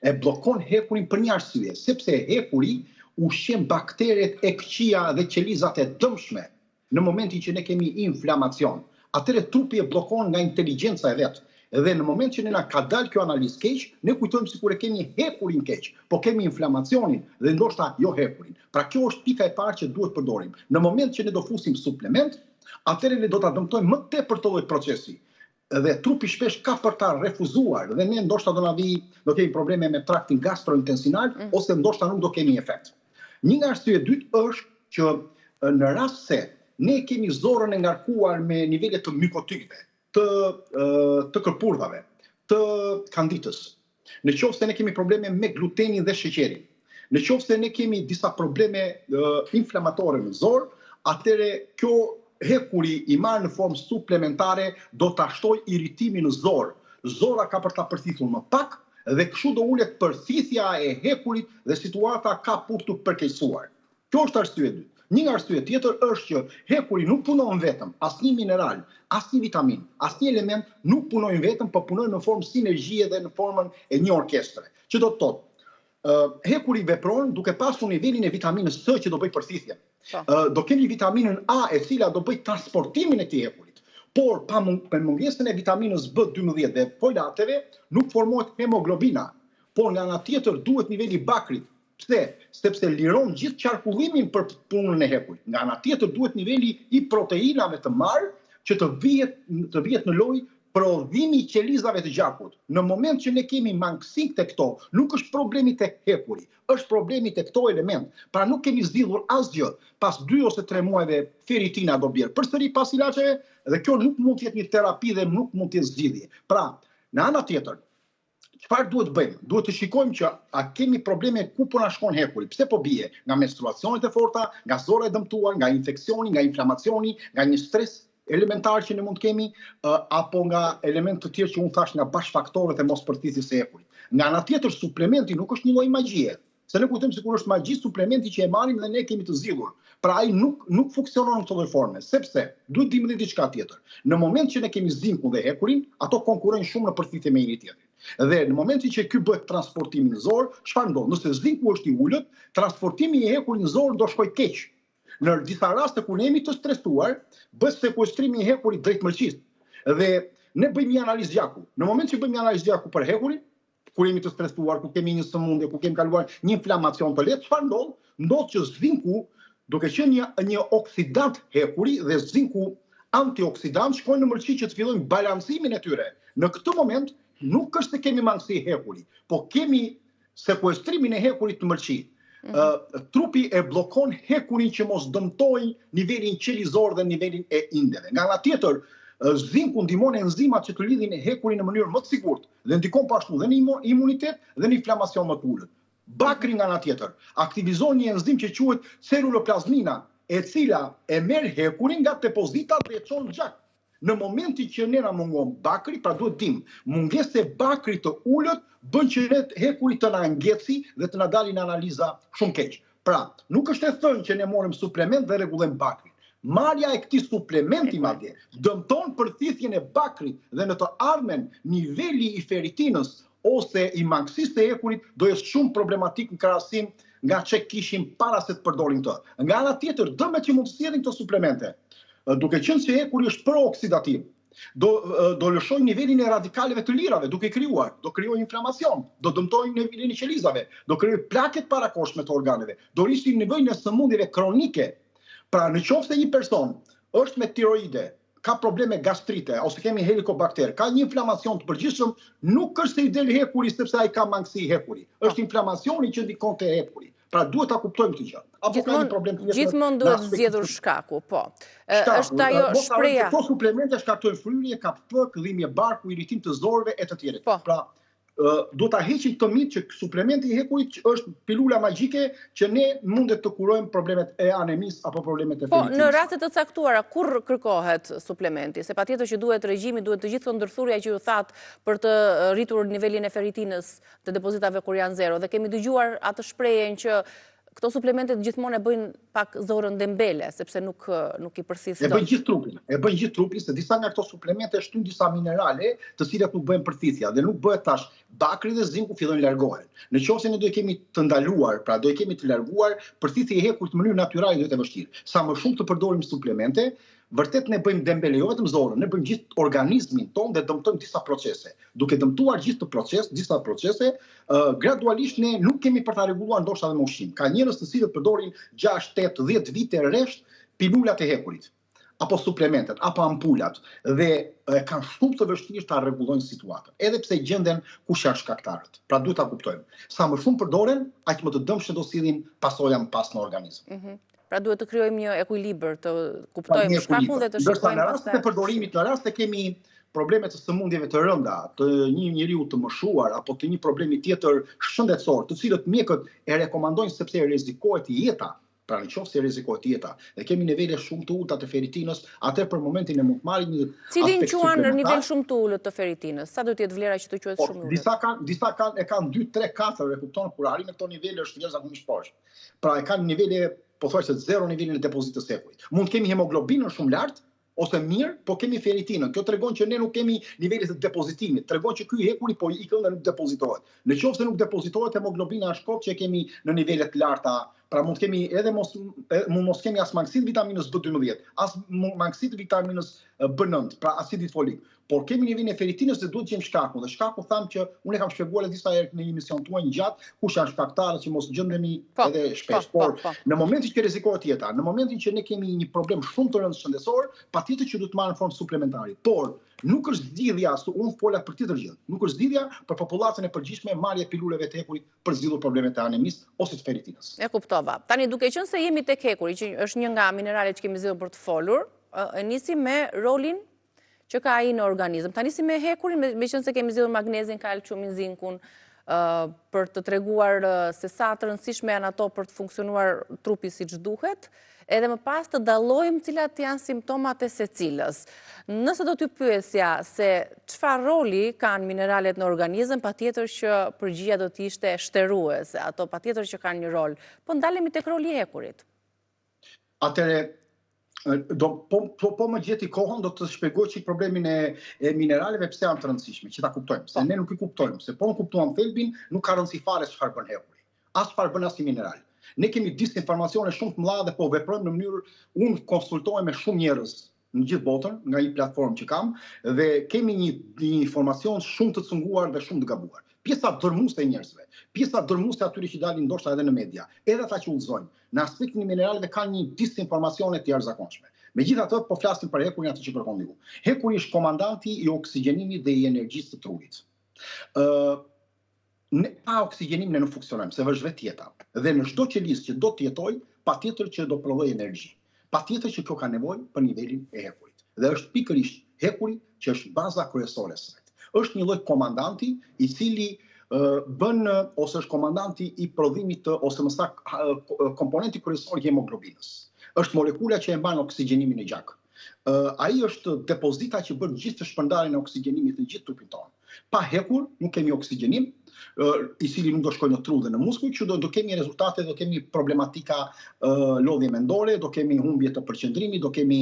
E bllokon hekurin për një arsye, sepse hekuri ushqen bakteret e këqija dhe qelizat e dëmshme në momentin që ne kemi inflamacion. Atëre trupi e bllokon nga inteligjenca e vet. Dhe në moment që ne na ka dalë kjo analizë keq, ne kujtojmë sikur e kemi hekurin keq, po kemi inflamacionin dhe ndoshta jo hekurin. Pra kjo është pika e parë që duhet përdorim. Në moment që ne do fusim suplement, atëherë ne do ta dëmtojmë më tepër të lloj procesi. Dhe trupi shpesh ka për ta refuzuar dhe ne ndoshta do kemi probleme me traktin gastrointestinal ose ndoshta nuk do kemi efekt. Një nga arsyet dytë është që në rast se ne kemi zorrën e ngarkuar me nivele të mikotikëve, të kërpurdhave, të kanditës. Në qoftë se ne kemi probleme me glutenin dhe sheqerin, në qoftë se ne kemi disa probleme inflamatore në zor, atëre kjo hekuri i marrë në formë suplementare do ta shtojë irritimin në zor. Zora ka për ta përthithur më pak dhe kështu do ulet përthithja e hekurit dhe situata ka për të përkeqësuar. Kjo është arsye e dytë. Një nga arsye tjetër është që hekuri nuk punon vetëm, asnjë mineral, asnjë vitamin, asnjë element nuk punojnë vetëm, por punojnë në formë sinergjie dhe në formën e një orkestre. Që do të thotë, hekuri vepron duke pasur nivelin e vitaminës C që do bëj përthithjen. Do kemi vitaminën A e cila do bëj transportimin e këtij hekurit. por pa mungesën e vitaminës B12 dhe folateve nuk formohet hemoglobina, por nga ana tjetër duhet niveli i bakrit. Pse? Sepse liron gjithë qarkullimin për punën e hekurit. Nga ana tjetër duhet niveli i proteinave të marrë që të vihet në lojë prodhimi i qelizave të gjakut. Në moment që ne kemi mangësi të këto, nuk është problemi të hekuri, është problemi të këto element. Pra nuk kemi zgjidhur asgjë pas 2 ose 3 muajve feritina do bjerë përsëri pas ilaçeve dhe kjo nuk mund të jetë një terapi dhe nuk mund të jetë zgjidhje. Pra, në ana tjetër, çfarë duhet bëjmë? Duhet të shikojmë që a kemi probleme ku po na shkon hekuri. Pse po bie? Nga menstruacionet e forta, nga zora e dëmtuar, nga infeksioni, nga inflamacioni, nga një stres elementar që ne mund të kemi, apo nga element të tjerë që unë thash nga bashkëfaktorët e mospërthithjes së hekurit. Nga ana tjetër, suplementi nuk është një lloj magjie. Se ne kujtojmë sikur është magji suplementi që e marrim dhe ne kemi të zgjidhur. Pra ai nuk funksionon në këtë lloj forme, sepse duhet dimë edhe diçka tjetër. Në moment që ne kemi zinkun dhe hekurin, ato konkurrojnë shumë në përfitje me njëri tjetrin. Dhe në momentin që ky bëhet transportimi në zor, çfarë ndodh? Nëse zinku është i ulët, transportimi i hekurit në zor do shkojë keq. Në disa raste kur ne jemi të stresuar, bëhet sekuestrimi i hekurit drejt mërqisë. Dhe ne bëjmë një analizë gjaku. Në moment që bëjmë një analizë gjaku për hekurin, kur jemi të stresuar, kur kemi një sëmundje, kur kemi kaluar një inflamacion të lehtë, çfarë ndodh? Ndodh që zinku, duke qenë një oksidant hekuri dhe zinku antioksidant shkojnë në mërqi që të fillojnë balancimin e tyre. Në këtë moment nuk është se kemi mangësi hekuri, po kemi sekuestrimin e hekurit të mërqi. Trupi e bllokon hekurin që mos dëmtojë nivelin qelizor dhe nivelin e indeve. Nga ana tjetër, zinku ndihmon enzimat që të lidhin hekurin në mënyrë më të sigurt dhe ndikon po ashtu dhe në imunitet dhe në inflamacion më të ulët. Bakri nga ana tjetër aktivizon një enzim që quhet celuloplazmina, e cila e merr hekurin nga depozitat dhe e çon në gjak. Në momentin që ne na mungon bakri, pra duhet dim, mungesë e bakrit të ulët bën që ne hekurit të na ngjeci dhe të na dalin analiza shumë keq. Pra, nuk është e thënë që ne morëm suplement dhe rregullojmë bakrin. Marrja e këtij suplementi madje dëmton përthithjen e bakrit dhe në të ardhmen niveli i feritinës ose i mangësisë të hekurit do jetë shumë problematik në krahasim nga çe kishim para se të përdorim të. Nga ana tjetër, dëmet që mund të sjellin këto suplemente, duke qenë se hekuri është prooksidativ, do lëshoj nivelin e radikaleve të lirave duke krijuar, do krijojë inflamacion, do dëmtojë nivelin e qelizave, do krijojë plaket parakoshme të organeve, do rrisin nivelin e sëmundjeve kronike. Pra, në qoftë se një person është me tiroide, ka probleme gastrite ose kemi helikobakter, ka një inflamacion të përgjithshëm, nuk është se i del hekuri sepse ai ka mangësi hekuri. Është inflamacioni që ndikon te hekuri. Pra duhet ta kuptojmë këtë gjë. Apo ka një problem tjetër? Gjithmonë duhet zgjedhur shkaku, po. Është ajo shpreha. Këto suplemente shkaktojnë fryrje, KP, këllimje barku, iritim të zorëve e të tjerë. Pra, do ta heqim këtë mit që suplementi i hekurit është pilula magjike që ne mundet të kurojmë problemet e anemisë apo problemet e feritinës. Po, në raste të caktuara, kur kërkohet suplementi? Se patjetër që duhet regjimi, duhet të gjithë ndërthurja që ju thatë për të rritur nivelin e feritinës të depozitave kur janë zero. Dhe kemi dëgjuar atë shprehjen që këto suplementet gjithmonë e bëjnë pak zorën dembele, sepse nuk i përthith dot. E bëjnë gjithë trupin, se disa nga këto suplemente shtyn disa minerale, të cilat nuk bëjnë përthithja dhe nuk bëhet tash bakri dhe zinku fillojnë largohen. Në qoftë se ne do e kemi të ndaluar, pra do e kemi të larguar, përthithja e hekurit në mënyrë natyrale do të vështirë. Sa më shumë të përdorim suplemente, vërtet ne bëjmë dembele, jo vetëm zorën, ne bëjmë gjithë organizmin ton dhe dëmtojmë disa procese. Duke dëmtuar gjithë disa procese, gradualisht ne nuk kemi për ta rregulluar ndoshta edhe me ushqim. Ka njerëz të cilët përdorin 6, 8, 10 vite rresht pilulat e hekurit, apo suplementet, apo ampulat, dhe kanë shumë të vështirë ta rregullojnë situatën, edhe pse gjenden kush janë shkaktarët. Pra duhet ta kuptojmë. Sa më shumë përdoren, aq më të dëmshme do sillin pasoja më pas në organizëm. Pra duhet të krijojmë një ekuilibër, të kuptojmë shkakun dhe të shikojmë pastaj. Në rast të përdorimit, në rast të kemi probleme të sëmundjeve të rënda, të një njeriu të moshuar apo të një problemi tjetër shëndetësor, të cilët mjekët e rekomandojnë sepse rrezikohet jeta, pra në qoftë se rrezikohet jeta, dhe kemi nivele shumë të ulta të feritinës, atë për momentin e mund të marrim një cilin quan në nivel shumë të ulët të feritinës? Sa do të jetë vlera që të quhet shumë ulët? Disa kanë 2, 3, 4, e kupton, kur arrin këto nivele është jashtëzakonisht poshtë. Pra e kanë nivele po thuaj se 0 nivelin e depozitës së hekurit. Mund kemi hemoglobinën shumë lart ose mirë, po kemi feritinën. Kjo tregon që ne nuk kemi nivelet e depozitimit. Tregon që ky hekuri po ikën dhe nuk depozitohet. Në qoftë se nuk depozitohet, hemoglobina është kot që kemi në nivele të larta, Pra mund të kemi edhe mos kemi as mangësi të vitaminës B12, as mangësi të vitaminës B9, pra acidit folik. Por kemi nivelin e feritinës dhe duhet të gjejmë shkakun. Dhe shkaku tham që unë e kam shpjeguar disa herë në një emision tuaj një gjatë, kush janë shkaktarët që mos gjendemi edhe shpesh. Por në momentin që rrezikohet jeta, në momentin që ne kemi një problem shumë të rëndë shëndetësor, patjetër që duhet të marrim formë suplementare. Por nuk është zgjidhja, unë fola për tjetër gjë. Nuk është zgjidhja për populacion e përgjithshme marrja e piluleve të hekurit për zgjidhur problemet e anemisë ose të feritinës. E kuptova. Tani duke qenë se jemi tek hekuri, që është një nga mineralet që kemi zgjedhur për të folur, e nisim me rolin që ka ai në organizëm. Ta nisim me hekurin, me qenë se kemi zgjedhur magnezin, kalciumin, zinkun, për të treguar se sa të rëndësishme janë ato për të funksionuar trupi siç duhet, edhe më pas të dallojmë cilat janë simptomat e secilës. Nëse do t'ju pyesja se çfarë roli kanë mineralet në organizëm, patjetër që përgjigjja do të ishte shtëruese, ato patjetër që kanë një rol. Po ndalemi tek roli i hekurit. Atëre po më gjeti kohën do të shpjegoj çik problemin e mineraleve pse janë të rëndësishme, që ta kuptojmë, se ne nuk i kuptojmë, se po në kuptuam thelbin, nuk ka rëndësi fare çfarë bën hekuri. As çfarë bën asnjë mineral. Ne kemi disinformacione shumë të mëdha dhe po veprojmë në mënyrë, unë konsultohem me shumë njerëz në gjithë botën, nga një platformë që kam, dhe kemi një informacion shumë të cunguar dhe shumë të gabuar. Pjesa dërmuese e njerëzve, pjesa dërmuese e atyre që dalin ndoshta edhe në media, edhe ata që udhëzojnë, në aspektin e mineraleve kanë një disinformacione të jashtëzakonshme. Megjithatë, po flasim për hekurin atë që kërkon ju. Hekuri është komandanti i oksigjenimit dhe i energjisë të trupit. Pa oksigjenim ne nuk funksionojmë, se vësh vetë jeta. Dhe në çdo qelizë që do të jetoj, patjetër që do prodhoj energji. Patjetër që kjo ka nevojë për nivelin e hekurit. Dhe është pikërisht hekuri që është baza kryesore e saj. Është një lloj komandanti i cili bën ose është komandanti i prodhimit ose më saktë komponenti kryesor i hemoglobinës. Është molekula që e mban oksigjenimin e gjak. Ai është depozita që bën gjithë të shpërndarjen e oksigjenimit në gjithë trupin tonë. Pa hekur nuk kemi oksigjenim, i cili nuk do shkojë në tru dhe në muskuj, që do kemi rezultate, do kemi problematika lodhje mendore, do kemi humbje të përqendrimit, do kemi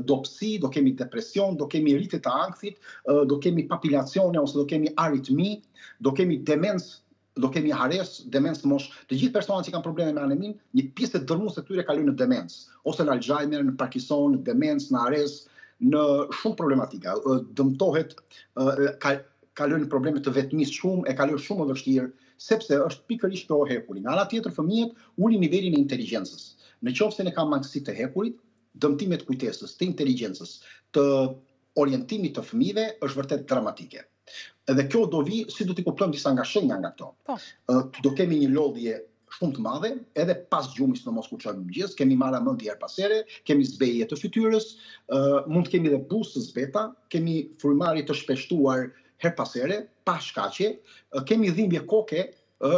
dopsi, do kemi depresion, do kemi rritje të ankthit, do kemi papilacione ose do kemi aritmi, do kemi demencë, do kemi hares, demencë mosh. Të gjithë personat që kanë probleme me anemin, një pjesë e dërmuese e tyre kalojnë në demencë, ose në Alzheimer, në Parkinson, në demencë, në hares, në shumë problematika. Dëmtohet, kalojnë probleme të vetmisë shumë, e kalojnë shumë më vështirë, sepse është pikërisht kjo hekuri. Nga ana tjetër, fëmijët ulin nivelin e inteligjencës. Në qoftë se ne kanë mangësi të hekurit, dëmtimet kujtesës, të inteligjencës, të orientimit të fëmijëve është vërtet dramatike. Edhe kjo do vi, si do t'i kuptojmë disa nga shenja nga këto. Do kemi një lodhje shumë të madhe, edhe pas gjumit në mos ku çojmë mëngjes, kemi marramendje her pas here, kemi zbejje të fytyrës, mund të kemi edhe buzë të zbeta, kemi frymëmarrje të shpeshtuar her pas here, pa shkaqe, kemi dhimbje koke,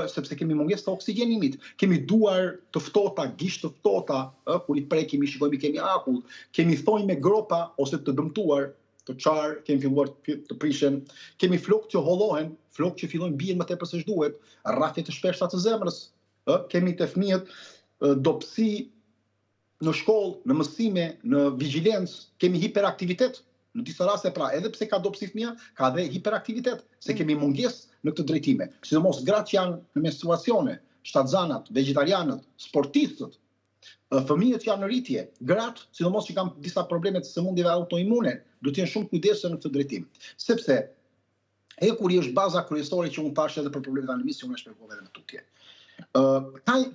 sepse kemi mungesë të oksigjenimit, kemi duar të ftohta, gishtë të ftohta, kur i prekim, i shikojmë kemi akull, kemi thonjë me gropa ose të dëmtuar, të qarë, kemi filluar të prishen, kemi flokë që hollohen, flokë që fillojnë bien më tepër se ç'duhet, rrafje të shpeshta të zemrës, kemi të fëmijët dopsi në shkollë, në mësime, në vigjilencë, kemi hiperaktivitet. Në disa raste pra, edhe pse ka dopsi fëmia, ka dhe hiperaktivitet, se kemi mungesë në këtë drejtime. Sidomos gratë që janë në menstruacione, shtatzanat, vegetarianët, sportistët, fëmijët që janë në rritje, gratë, sidomos që kanë disa probleme të sëmundjeve autoimune, duhet të jenë shumë kujdesshëm në këtë drejtim. Sepse hekuri është baza kryesore që unë thash edhe për problemet e anemisë, unë e shpjegova edhe në tutje.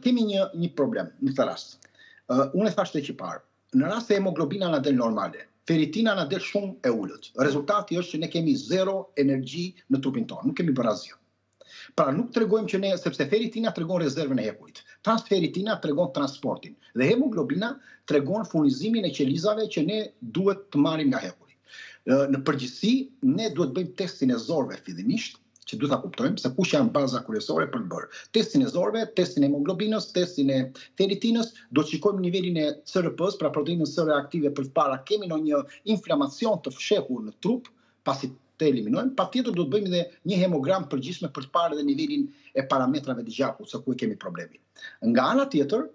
Kemi një problem në këtë rast. Unë e thash tek i parë. Në rast se hemoglobina na del normale, feritina na del shumë e ulët. Rezultati është që ne kemi zero energji në trupin tonë, nuk kemi bërë asgjë. Pra nuk tregojmë që ne, sepse feritina tregon rezervën e hekurit. Transferitina tregon transportin. Dhe hemoglobina tregon furnizimin e qelizave që ne duhet të marrim nga hekuri. Në përgjithësi, ne duhet bëjmë testin e zorëve fillimisht, që duhet ta kuptojmë se kush janë baza kryesore për të bërë. Testin e zorëve, testin e hemoglobinës, testin e feritinës, do të shikojmë nivelin e CRP-s, pra proteinës së reaktive përpara kemi ndonjë inflamacion të fshehur në trup, pasi të eliminojmë, patjetër do të bëjmë edhe një hemogram përgjithshme për të parë edhe nivelin e parametrave të gjakut, se ku e kemi problemin. Nga ana tjetër,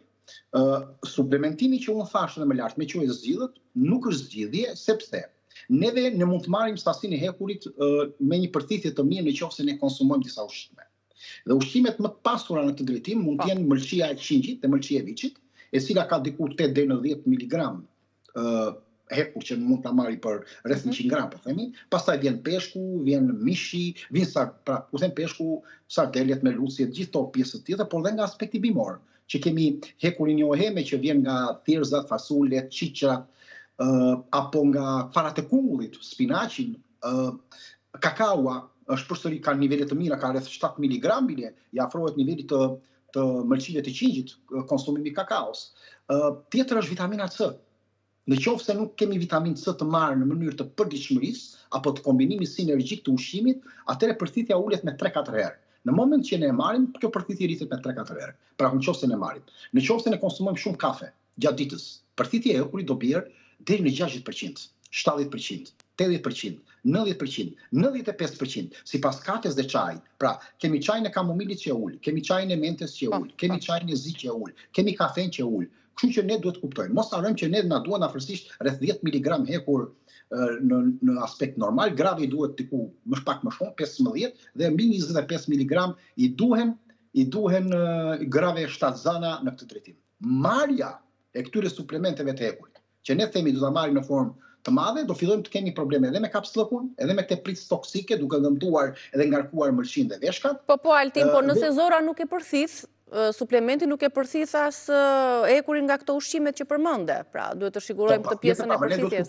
suplementimi që unë thash edhe më lart, me quajë zgjidhjet, nuk është zgjidhje, sepse neve ne mund të marrim sasinë e hekurit me një përthithje të mirë nëse ne konsumojmë disa ushqime. Dhe ushqimet më të pasura në këtë drejtim mund të jenë mëlçia e qingjit dhe mëlçia e viçit, e cila ka diku 8 deri në 10 miligram hekur që mund ta marri për rreth 100 gram, po themi. Pastaj vjen peshku, vjen mishi, ku them peshku, sardelet, melusit, gjithë to pjesë të tjera, por dhe nga aspekti bimor, që kemi hekurin njoheme që vjen nga thirrzat, fasulet, qiqrat, apo nga farat e kungullit, spinaqin, kakaua është përsëri ka nivele të mira, ka rreth 7 mg bile, i afrohet nivelit të mëlçive të qingjit, konsumimi i kakaos. Tjetër është vitamina C. Në qoftë se nuk kemi vitamin C të marrë në mënyrë të përditshmërisë apo të kombinimit sinergjik të ushqimit, atëherë përthithja ulet me 3-4 herë. Në moment që ne e marrim, kjo përthithje rritet me 3-4 herë. Pra në qoftë se ne marrim. Në qoftë se ne konsumojmë shumë kafe gjatë ditës, përthithja e hekurit do bjerë deri në 60%, 70%, 80%, 90%, 95%, sipas kafes dhe çajit. Pra, kemi çajin e kamomilit që ul, kemi çajin e mentes që ul, kemi çajin e zi që ul, kemi kafen që ul. Kështu që ne duhet të kuptojmë. Mos harrojmë që ne na duan afërsisht rreth 10 mg hekur në aspekt normal, gravi duhet diku më pak më shumë, 15 dhe mbi 25 mg i duhen grave shtatzana në këtë drejtim. Marrja e këtyre suplementeve të hekurit, që ne themi do ta marrim në formë të madhe, do fillojmë të kemi probleme edhe me kapsllëkun, edhe me këtë pritës toksike, duke dëmtuar edhe ngarkuar mëlçin dhe veshkat. Po Altin, po nëse zora nuk e përthith, suplementi nuk e përthith as hekurin nga këto ushqimet që përmende. Pra, duhet të sigurojmë të pjesën e përthithjes.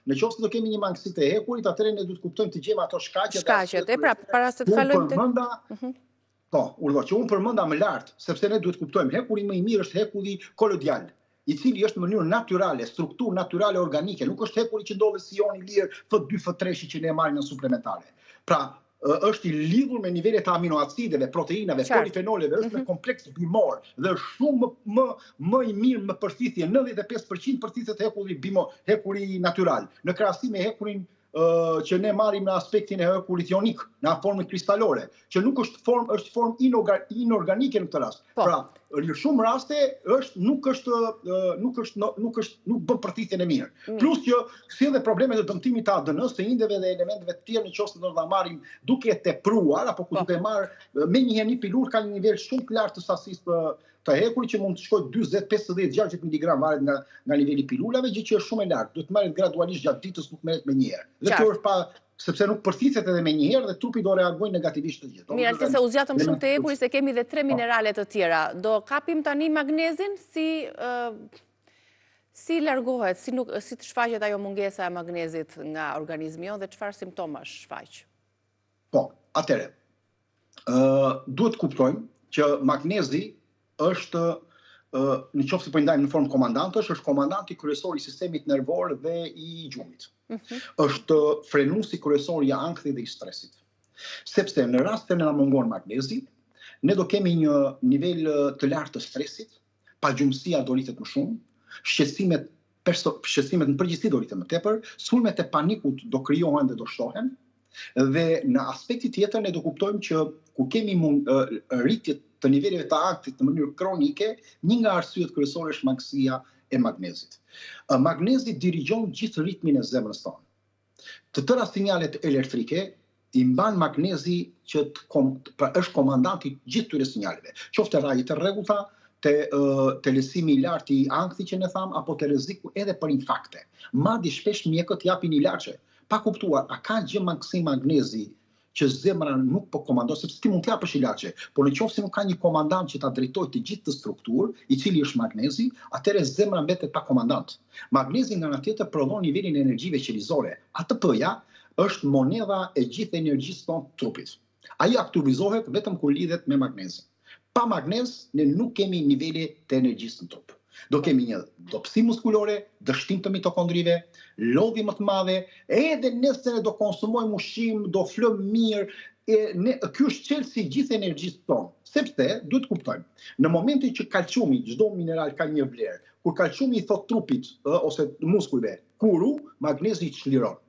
Në qoftë se do kemi një mangësi të hekurit, atëherë ne duhet të kuptojmë të gjejmë ato shkaqet. Shkaqet, pra, para se të kalojmë tek. Po, urdhë që unë përmenda më lart, sepse ne duhet të kuptojmë hekuri më i mirë është hekuri kolodial, i cili është në mënyrë natyrale, strukturë natyrale organike, nuk është hekuri që ndodhet si ioni lirë F2, F3 që ne marrim në suplementare. Pra, është i lidhur me nivelet të aminoacideve, proteinave, polifenoleve, është me kompleks bimor dhe është shumë më i mirë më përthithje, 95% përthithet hekuri natyral, në krahasim me hekurin që ne marrim në aspektin e hekurit ionik, në formën kristalore, që nuk është formë inorganike në këtë rast. Pra, në shumë raste nuk bën përthithjen e mirë. Plus që sjell dhe probleme të dëmtimit të ADN-s, të indeve dhe elementeve të tjerë nëse do ta marrim duke e tepruar apo ku duke marr menjëherë një pilur ka një nivel shumë të lartë të sasisë të hekurit që mund të shkojë 40, 50, 60 mg varet nga niveli i pilulave, gjë që është shumë e lartë. Duhet marret gradualisht gjatë ditës, nuk merret menjëherë. Dhe kjo është sepse nuk përthithet edhe menjëherë dhe trupi do reagojë negativisht të gjithë. Mirë, Altin, se u zgjatëm shumë te hekuri se kemi edhe 3 minerale të tjera. Do kapim tani magnezin, si largohet, si të shfaqet ajo mungesa e magnezit nga organizmi jonë dhe çfarë simptomash shfaq? Po, atëherë, duhet kuptojmë që magnezi është në qoftë se po i ndajmë në formë komandantësh, është komandanti kryesor i sistemit nervor dhe i gjumit. Është frenuesi kryesor i ankthit dhe i stresit. Sepse në rast se na mungon magnezi, ne do kemi një nivel të lartë të stresit, pagjumësia do rritet më shumë, shqetësimet në përgjithësi do rriten më tepër, sulmet e panikut do krijohen dhe do shtohen, dhe në aspektin tjetër ne do kuptojmë që ku kemi rritje të niveleve të ankthit në mënyrë kronike, një nga arsyet kryesore është mangësia e magnezit. Magnezi dirigjon gjithë ritmin e zemrës tonë. Të tëra sinjalet elektrike i mban magnezi që është komandanti gjithë këtyre sinjaleve. Qoftë rajet e rregullta, te lësimi i lartë i ankthit që ne tham, apo te rreziku edhe për infakte. Madje shpesh mjekët japin ilaçe pa kuptuar a ka gjë mangësi magnezi që zemra nuk po komandon, sepse ti mund të japësh ilaçe, por në qoftë se nuk ka një komandant që ta drejtojë të gjithë të strukturë, i cili është magnezi, atëherë zemra mbetet pa komandant. Magnezi nga ana tjetër prodhon nivelin e energjive qelizore. ATP-ja është monedha e gjithë energjisë tonë të trupit. Ai aktivizohet vetëm kur lidhet me magnezin. Pa magnez ne nuk kemi nivele të energjisë në trup. Do kemi një dopsi muskulore, dështim të mitokondrive, lodhje më të madhe, edhe nëse ne do konsumojmë ushqim, do flëm mirë, ky është çelësi i gjithë energjisë tonë. Sepse duhet të kuptojmë, në momentin që kalciumi, çdo mineral ka një vlerë, kur kalciumi i thot trupit ose muskujve, kuru, magnezi çliron.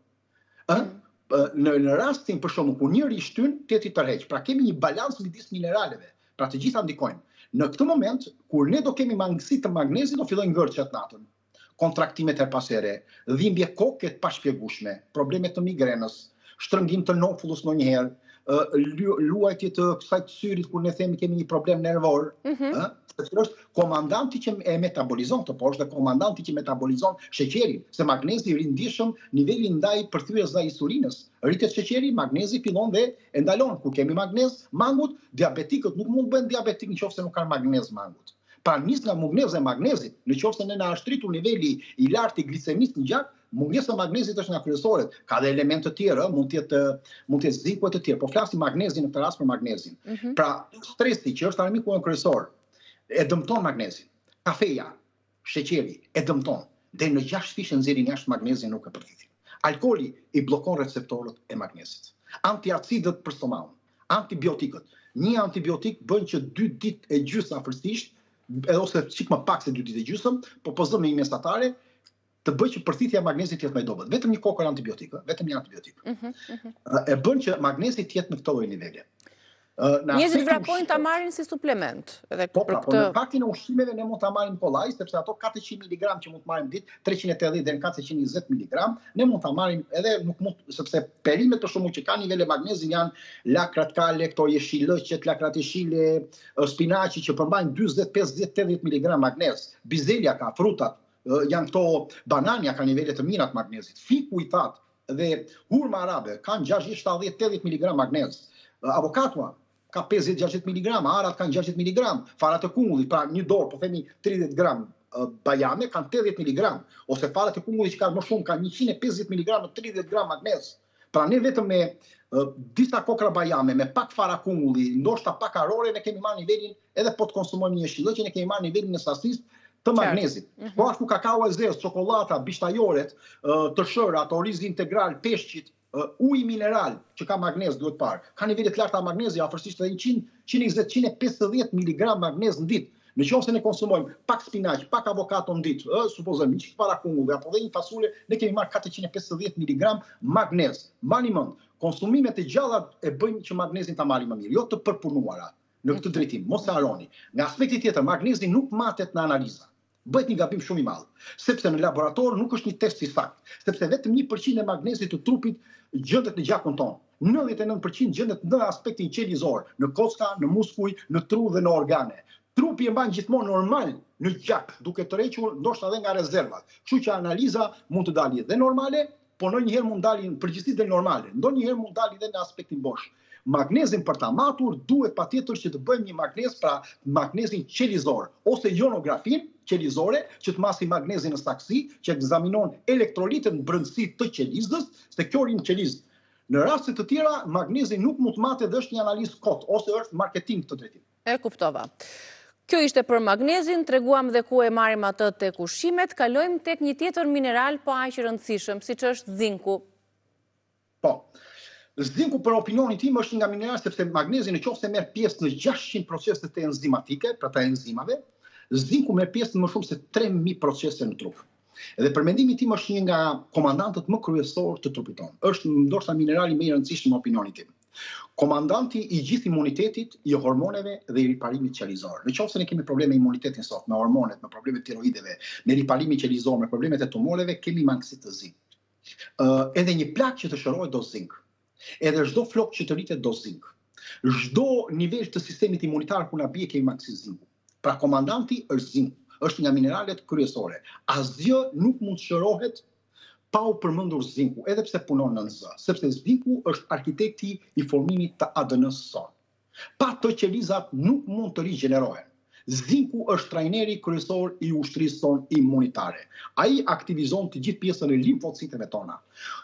Në rastin për shembull kur njëri shtyn, tjetri tërheq. Pra kemi një balans midis mineraleve. Pra të gjitha ndikojnë. Në këtë moment, kur ne do kemi mangësi të magnezit, do fillojnë ngërçet natën. Kontraktimet her pas here, dhimbje koke të pashpjegueshme, probleme të migrenës, shtrëngim të nofullës ndonjëherë, luajtje të kësaj të syrit kur ne themi kemi një problem nervor, sepse është komandanti që e metabolizon këtë poshtë dhe komandanti që metabolizon sheqerin, se magnezi rindishëm niveli ndaj përthyes dhe insulinës. Rritet sheqeri, magnezi fillon dhe e ndalon. Kur kemi magnez, mangut, diabetikët nuk mund bëhen diabetik nëse nuk kanë magnez mangut. Pra nis nga mungesë e magnezit, nëse ne na ashtritur niveli i lartë i glicemisë në gjak, mungesa e magnezit është nga kryesorët. Ka dhe elemente të tjera, mund të jetë zinku e të tjerë, po flasim magnezin në këtë rast për magnezin. Pra stresi që është armiku kryesor e dëmton magnezin. Kafeja, sheqeri e dëmton. Dhe në 6 fishë nxjerrin jashtë magnezin nuk e përfitin. Alkooli i bllokon receptorët e magnezit. Antiacidët për stomakun, antibiotikët. Një antibiotik bën që 2 ditë e gjysmë afërsisht, ose çik më pak se 2 ditë e gjysmë, po pozon me një mesatare të bëjë që përthithja e magnezit të jetë më e dobët. Vetëm një kokër antibiotik, vetëm një antibiotik. E bën që magnezi të jetë në këtë lloj niveli. Njerëzit vrapojnë ta marrin si suplement. Po, në paktin e ushqimeve ne mund ta marrim kollaj, sepse ato 400 mg që mund të marrim ditë, 380 deri në 420 mg, ne mund ta marrim edhe nuk mund, sepse perimet për shkakun që kanë nivele magnezi janë lakrat kale, këto jeshillëqet, lakrat jeshile, spinaqi që përmbajnë 40, 50, 80 mg magnez, bizelja ka, frutat, janë këto banania ka nivele të mira të magnezit. Fiku i thatë dhe hurma arabe kanë 60, 70, 80 mg magnez. Avokatua ka 50-60 mg, arat kanë 60 mg, farat e kungullit, pra një dorë, po themi 30 gram bajame, kanë 80 mg, ose farat e kungullit që kanë më shumë, kanë 150 mg në 30 gram magnez. Pra ne vetëm me disa kokra bajame, me pak fara kungulli, ndoshta pak arore, ne kemi marrë nivelin, edhe po të konsumojmë një jeshillëqe, ne kemi marrë nivelin në sasisë të magnezit. Po ashtu kakao e zezë, çokolata, bishtajoret, të shërat, orizi integral, peshqit, uji mineral që ka magnez duhet parë. Ka nivele të larta magnezi, afërsisht edhe 120-150 mg magnez në ditë. Nëse ne konsumojmë pak spinaq, pak avokato në ditë, supozojmë një çift para kungullit apo dhe një fasule, ne kemi marrë 450 mg magnez. Mbani mend, konsumimet e gjalla e bëjnë që magnezin ta marrim më mirë, jo të përpunuara në këtë drejtim. Mos e harroni. Nga aspekti tjetër, magnezi nuk matet në analiza. Bëhet një gabim shumë i madh, sepse në laborator nuk është një test i saktë, sepse vetëm 1% e magnezit të trupit gjendet në gjakun tonë. 99% gjendet në aspektin qelizor, në koska, në muskuj, në tru dhe në organe. Trupi e mban gjithmonë normal në gjak, duke tërhequr ndoshta edhe nga rezervat. Kështu që analiza mund të dalë dhe normale, po ndonjëherë mund dalin përgjithësi dhe normale. Ndonjëherë mund dalë edhe në aspektin bosh. Magnezin për ta matur duhet patjetër që të bëjmë një magnez, pra magnezin qelizor, ose ionografin qelizore, që të masim magnezin në saksi, që ekzaminon elektrolitën në brendësi të qelizës, se kjo rinë qelizë. Në raste të tjera, magnezi nuk mund të matet dhe është një analizë kot, ose është marketing të drejtim. E kuptova. Kjo ishte për magnezin, treguam dhe ku e marrim atë tek ushqimet, kalojmë tek një tjetër mineral po aq i rëndësishëm, siç është zinku. Po. Zinku për opinionin tim është një nga mineralet sepse magnezi nëse merr pjesë në 600 proceset e enzimatike, pra të enzimave, zinku merr pjesë në më shumë se 3000 procese në trup. Edhe për mendimin tim është një nga komandantët më kryesorë të trupit tonë. Është ndoshta minerali më i rëndësishëm në opinionin tim. Komandanti i gjithë imunitetit, i hormoneve dhe i riparimit qelizor. Nëse ne kemi probleme imunitetin sot, me hormonet, me problemet tiroideve, me riparimin qelizor, me problemet e tumoreve, kemi mangësi të zinkut. Edhe një plak që të shërohet do zink. Edhe çdo flok që të rritet do zink. Çdo nivel të sistemit imunitar ku na bie kemi mangësi zinku. Pra komandanti është zinku. Është nga mineralet kryesore. Asgjë nuk mund të shërohet pa u përmendur zinku, edhe pse punon në Z, sepse zinku është arkitekti i formimit të ADN-s son. Pa të qelizat nuk mund të rigjenerohen. Zinku është trajneri kryesor i ushtrisë tonë imunitare. Ai aktivizon të gjithë pjesën e limfociteve tona.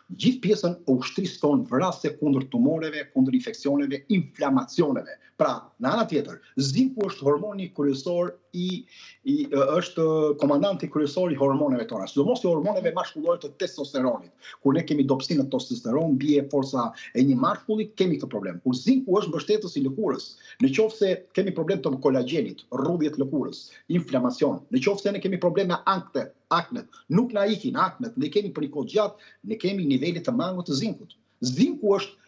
Gjithë pjesën e ushtrisë tonë vrasë kundër tumoreve, kundër infeksioneve, inflamacioneve. Pra, në ana tjetër, zinku është hormoni kryesor është komandanti kryesor i hormoneve tona, sidomos i hormoneve mashkullore të testosteronit. Kur ne kemi dopsinë të testosteron, bie forca e një mashkulli, kemi këtë problem. Kur zinku është mbështetës i lëkurës, nëse kemi problem të kolagjenit, rrudhje të lëkurës, inflamacion, nëse ne kemi probleme aknet, nuk na ikin aknet, ne kemi për një kohë gjatë, ne kemi nivele të mangut të zinkut. Zinku është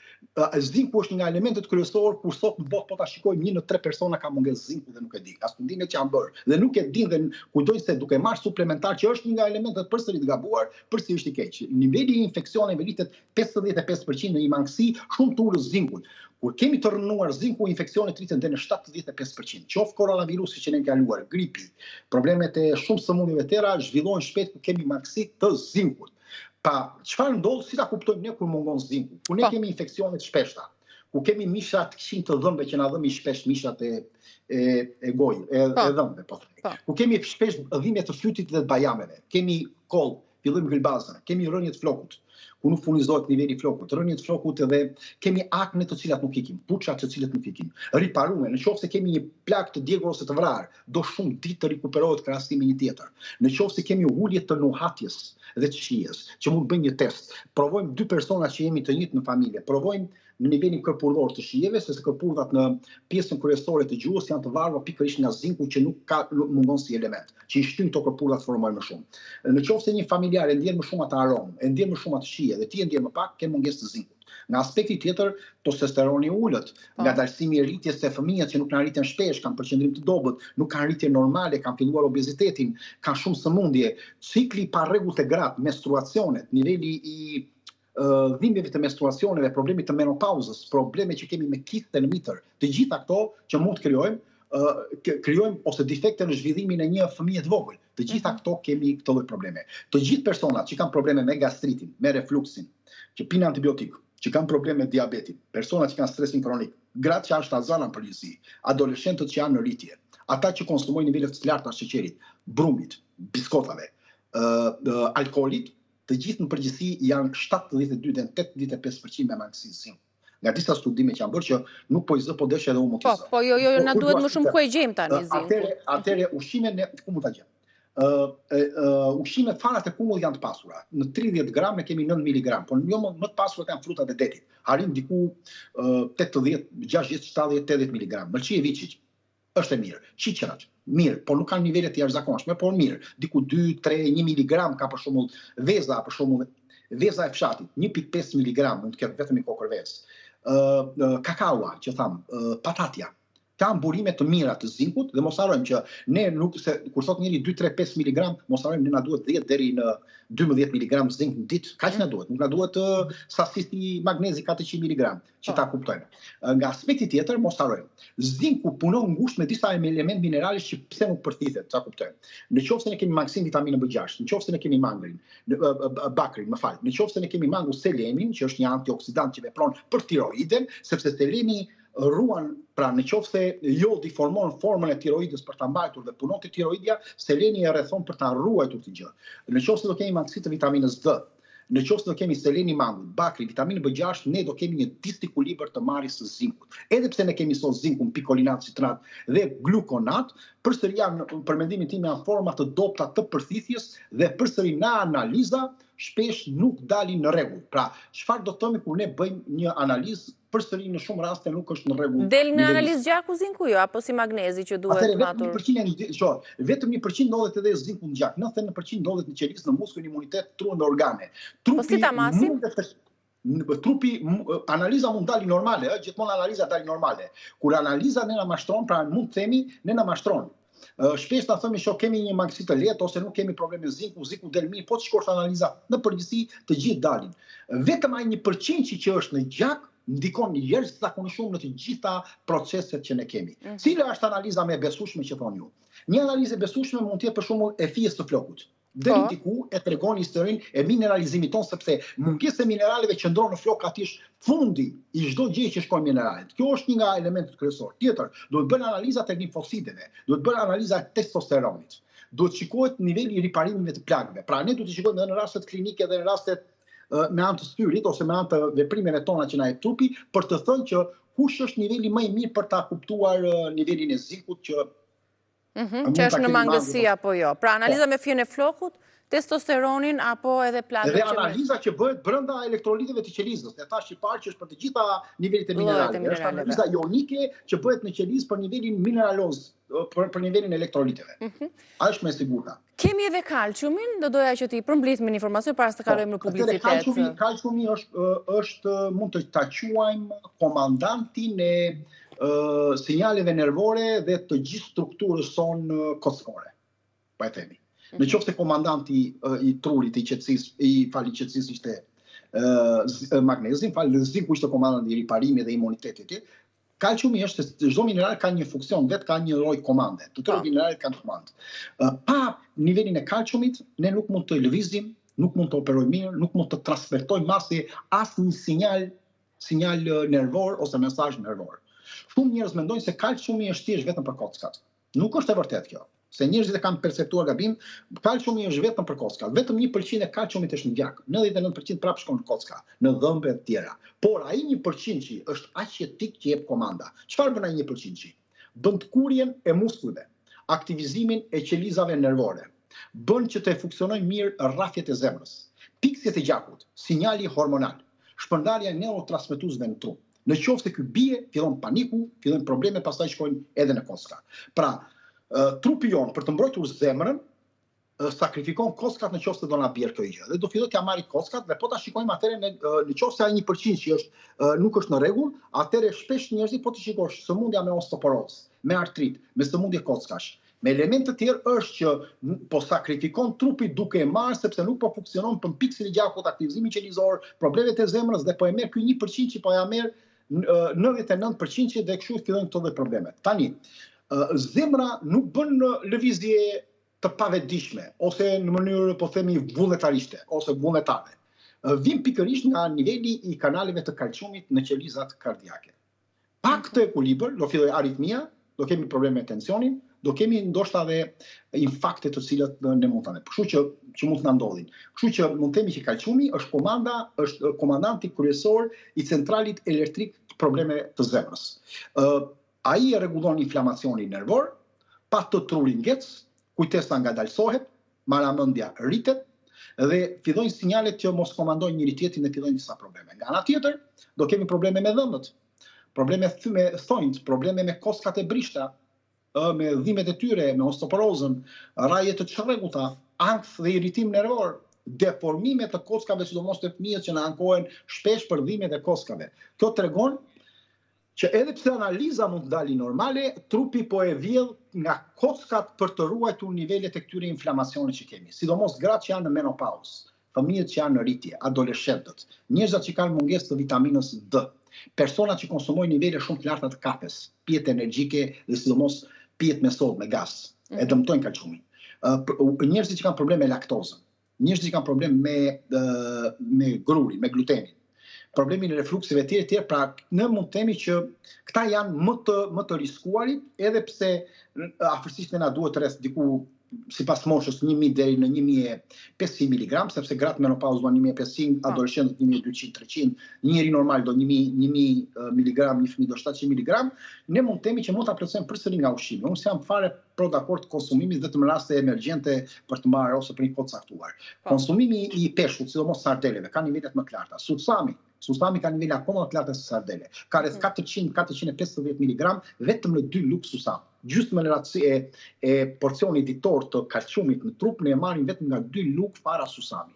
Zinku është një nga elementet kryesor kur sot në botë po ta shikojmë 1 në 3 persona ka mungesë zinku dhe nuk e di. As nuk dinë që janë bërë dhe nuk e dinë dhe kujtojnë se duke marrë suplementar që është një nga elementet përsëri të gabuar, përsëri i keq. Niveli i infeksioneve rritet 55% në një mangësi shumë të ulët zinkut. Kur kemi të rënuar zinku, infeksionet rriten deri në 75%. Qoftë koronavirusi që ne kemi kaluar, gripi, problemet e shumë sëmundjeve tjera zhvillohen shpejt kur kemi mangësi të zinkut. Pa, çfarë ndodh, si ta kuptojmë ne kur mungon zinku? Kur ne kemi infeksionet shpeshta, ku kemi mishat kishin të dhëmbe që na dhëmi shpesh mishat e gojë, e dhëmbe, po thënë. Ku kemi shpesh dhimbje të fytit dhe të bajameve, kemi koll, fillim grilbaza, kemi rënje të flokut, ku nuk furnizohet niveli i flokut, rënje të flokut edhe kemi akne të cilat nuk ikin, puçat të cilat nuk ikin. Riparume, nëse kemi një plak të djegur ose të vrarë, do shumë ditë të rikuperohet krahasimi një tjetër. Nëse kemi ulje të nuhatjes dhe të shijes, që mund bëjmë një test, provojmë 2 persona që jemi të njëjtë në familje, provojmë në nivelin kërpudhor të shijeve, sepse kërpudhat në pjesën kryesore të gjuhës janë të varura pikërisht nga zinku që nuk mungon si element, që i shtyn këto kërpudhat formojnë më shumë. Nëse një familjar e ndjen më shumë atë aromë, e ndjen më shumë atë shije dhe ti e ndjen më pak, ke mungesë të zinkut. Nga aspekti tjetër, testosteroni ulët, nga dalësimi i rritjes të fëmijët që nuk kanë rritjen shpesh, kanë përqendrim të dobët, nuk kanë rritje normale, kanë filluar obezitetin, kanë shumë sëmundje, cikli pa rregull të gratë, menstruacionet, niveli i dhimbjeve të menstruacioneve, problemi të menopauzës, probleme që kemi me kiste në mitër, të gjitha këto që mund të krijojmë ose defekte në zhvillimin e një fëmije të vogël. Të gjitha këto kemi këto lloj probleme. Të gjithë personat që kanë probleme me gastritin, me refluksin, që pinë antibiotik, që kanë probleme me diabetin, personat që kanë stresin kronik, gratë që janë shtazana në përgjithësi, adoleshentët që janë në rritje, ata që konsumojnë nivele të larta të sheqerit, brumit, biskotave, alkoolit, të gjithë në përgjithësi janë 72 dhe 85% me mangësi zinku. Nga disa studime që janë bërë që nuk po i zë, po desh edhe u mund të zë. Po, na duhet më shumë ku e gjejmë tani zinku. Atëre ushqimet ne ku mund ta gjejmë? Ushqimet farat e kumullit janë të pasura. Në 30 gram ne kemi 9 mg, por jo më të pasura janë frutat e detit. Arrin diku 80, 60, 70, 80 mg. Mëlçi e viçit është e mirë. Qiqerat, mirë, por nuk kanë nivele të jashtëzakonshme, por mirë. Diku 2, 3, 1 mg ka për shembull veza, për shembull veza e fshatit, 1.5 mg mund të ketë vetëm i kokërves. Kakaua, që tham, patatja, kanë burime të mira të zinkut dhe mos harrojmë që ne nuk se kur thot njëri 2, 3, 5 mg, mos harrojmë ne na duhet 10 deri në 12 mg zink në ditë. Kaq na duhet, nuk na duhet sasi magnezi 400 mg, që ta kuptojmë. Nga aspekti tjetër mos harrojmë, zinku punon ngushtë me disa element mineralesh që pse nuk përthithet, ta kuptojmë. Nëse ne kemi mangësinë vitaminë B6, nëse ne kemi mangrin, bakrin, nëse ne kemi mangu selenin, që është një antioksidant që vepron për tiroiden, sepse seleni ruan, pra nëse jodi formon formën e tiroidës për ta mbajtur dhe punon te tiroidja, seleni e rrethon për ta ruajtur këtë gjë. Nëse do kemi mangësi të vitaminës D, nëse do kemi seleni mangut, bakri, vitaminë B6, ne do kemi një disekuilibër të marrjes së zinkut. Edhe pse ne kemi sot zinkun, pikolinat, citrat dhe glukonat, përsëri janë për mendimin tim janë forma të dobta të përthithjes dhe përsëri në analiza shpesh nuk dalin në rregull. Pra, çfarë do të themi kur ne bëjmë një analizë përsëri në shumë raste nuk është në rregull. Del në analizë gjaku zinku jo apo si magnezi që duhet matur? Vetëm 1% ndodhet edhe zinku në gjak, 99% ndodhet në qelisë, në muskull, imunitet, tru, në organe. Po si ta masim? Trupi, analiza mund dali normale, gjithmonë analiza dali normale. Kur analiza ne na mashtron, pra mund të themi ne na mashtron. Shpesh ta themi që kemi një mangësi të lehtë ose nuk kemi probleme zinku del mirë, po të shkosh analiza, në përgjithësi të gjithë dalin. Vetëm ai 1% që është në gjak ndikon jashtëzakonisht shumë në të gjitha proceset që ne kemi. Cila është analiza më e besueshme që thoni ju? Një analizë e besueshme mund të jetë për shembull e fijes të flokut. Deri diku e tregon historinë e mineralizimit ton, sepse mungesa e mineraleve qëndron në flok aty është fundi i çdo gjëje që shkojnë mineralet. Kjo është një nga elementet kryesorë. Tjetër, duhet bërë analiza të limfosideve, duhet bërë analiza e testosteronit. Duhet shikohet niveli i riparimeve të plagëve. Pra ne duhet të shikojmë edhe në rastet klinike dhe në rastet me anë të styrit ose me anë të veprimeve tona që na jep trupi për të thënë që kush është niveli më i mirë për ta kuptuar nivelin e zinkut që që është në mangësi apo jo. Pra analiza me fjen e flokut, testosteronin apo edhe plagët. Dhe analiza që bëhet brenda elektroliteve të qelizës. Ne thash i parë që është për të gjitha nivelet e mineraleve. Është analiza ionike që bëhet në qelizë për nivelin mineraloz për nivelin e elektroliteve. A është me sigurta. Kemi edhe kalciumin, do doja që ti përmbledhim një informacion para se të kalojmë në publicitet. Kalciumi është mund të ta quajmë komandantin e sinjaleve nervore dhe të gjithë strukturës sonë kockore. Pa e themi. Në qoftë se komandanti i trurit i qetësisë ishte magnezi, zinku ishte komandanti i riparimit dhe imunitetit. Kalciumi është se çdo mineral ka një funksion, vetë ka një lloj komande. Të tjerë mineralet kanë komandë. Pa nivelin e kalciumit, ne nuk mund të lëvizim, nuk mund të operojmë mirë, nuk mund të transmetojmë masi asnjë sinjal nervor ose mesazh nervor. Shumë njerëz mendojnë se kalciumi është thjesht vetëm për kockat. Nuk është e vërtetë kjo. Se njerëzit e kanë perceptuar gabim, kalciumi është vetëm për kockat. Vetëm 1% e kalciumit është në gjak. 99% prapë shkon në kocka, në dhëmbe të tjera. Por ai 1% që është aq jetik që jep komanda. Çfarë bën ai 1%? Bën kurjen e muskujve, aktivizimin e qelizave nervore. Bën që të funksionojnë mirë rrafjet e zemrës, piksjet e gjakut, sinjali hormonal, shpërndarja e neurotransmetuesve në trup. Në qoftë se ky bie, fillon paniku, fillojnë probleme, pastaj shkojnë edhe në kocka. Pra, trupi jon për të mbrojtur zemrën sakrifikon kockat në qoftë se do na bjerë kjo gjë. Dhe do filloj t'ja marrë kockat dhe po ta shikojmë atëherë në qoftë se ai 1% që është nuk është në rregull, atëherë shpesh njerëzit po të shikosh sëmundja me osteoporozë, me artrit, me sëmundje kockash. Me elemente të tjerë është që po sakrifikon trupi duke e marrë sepse nuk po funksionon për piksin e gjakut, aktivizimi qelizor, problemet e zemrës dhe po e merr ky 1% që po ja merr 99% dhe kështu fillojnë këto probleme. Tani zemra nuk bën lëvizje të pavetdijshme ose në mënyrë po themi vullnetariste ose vullnetare. Vin pikërisht nga niveli i kanaleve të kalciumit në qelizat kardiake. Pa këtë ekuilibër do filloj aritmia, do kemi probleme me tensionin, do kemi ndoshta edhe infarkte të cilat ne mund ta ne. Kështu që mund të na ndodhin. Kështu që mund të themi që kalciumi është komandanti kryesor i centralit elektrik të problemeve të zemrës. Ai e rregullon inflamacionin nervor, pa të trurin ngec, kujtesa ngadalsohet, marramendja rritet dhe fillojnë sinjalet që mos komandojnë njëri tjetrin dhe fillojnë disa probleme. Nga ana tjetër, do kemi probleme me dhëmbët, probleme me thonjt, probleme me kockat e brishta, me dhimbjet e tyre, me osteoporozën, rraje të çrregullta, ankth dhe irritim nervor, deformime të kockave, sidomos të fëmijët që na ankohen shpesh për dhimbjet e kockave. Kjo tregon që edhe pse analiza mund të dalë normale, trupi po e vjedh nga kockat për të ruajtur nivelet e këtyre inflamacioneve që kemi. Sidomos gratë që janë në menopauzë, fëmijët që janë në rritje, adoleshentët, njerëzit që kanë mungesë të vitaminës D, personat që konsumojnë nivele shumë të larta të kafes, pijet energjike dhe sidomos pijet me sodë, me gaz, e dëmtojnë kalciumin. Njerëzit që kanë probleme me laktozën, njerëzit që kanë probleme me grurin, me glutenin, problemin e refluksive tjerë, pra ne mund të themi që këta janë më të riskuarit, edhe pse afërsisht ne na duhet rreth diku sipas moshës 1000 deri në 1500 mg, sepse gratë menopauzë do 1500, adoleshentët 1200-300, njëri normal do 1000 mg, një fëmijë do 700 mg, ne mund të themi që mund ta plotësojmë përsëri nga ushqimi. Unë jam fare pro dakord konsumimit vetëm në raste emergjente për të marrë ose për një kohë caktuar. Konsumimi i peshkut, sidomos sardeleve, ka nivelet më të larta. Susami ka nivele akoma më të larta se sardele. Ka rreth 400-450 mg vetëm në 2 lug susam. Gjysmë në ratësi e porcionit ditor të kalciumit në trup ne e marrim vetëm nga 2 lug fara susami.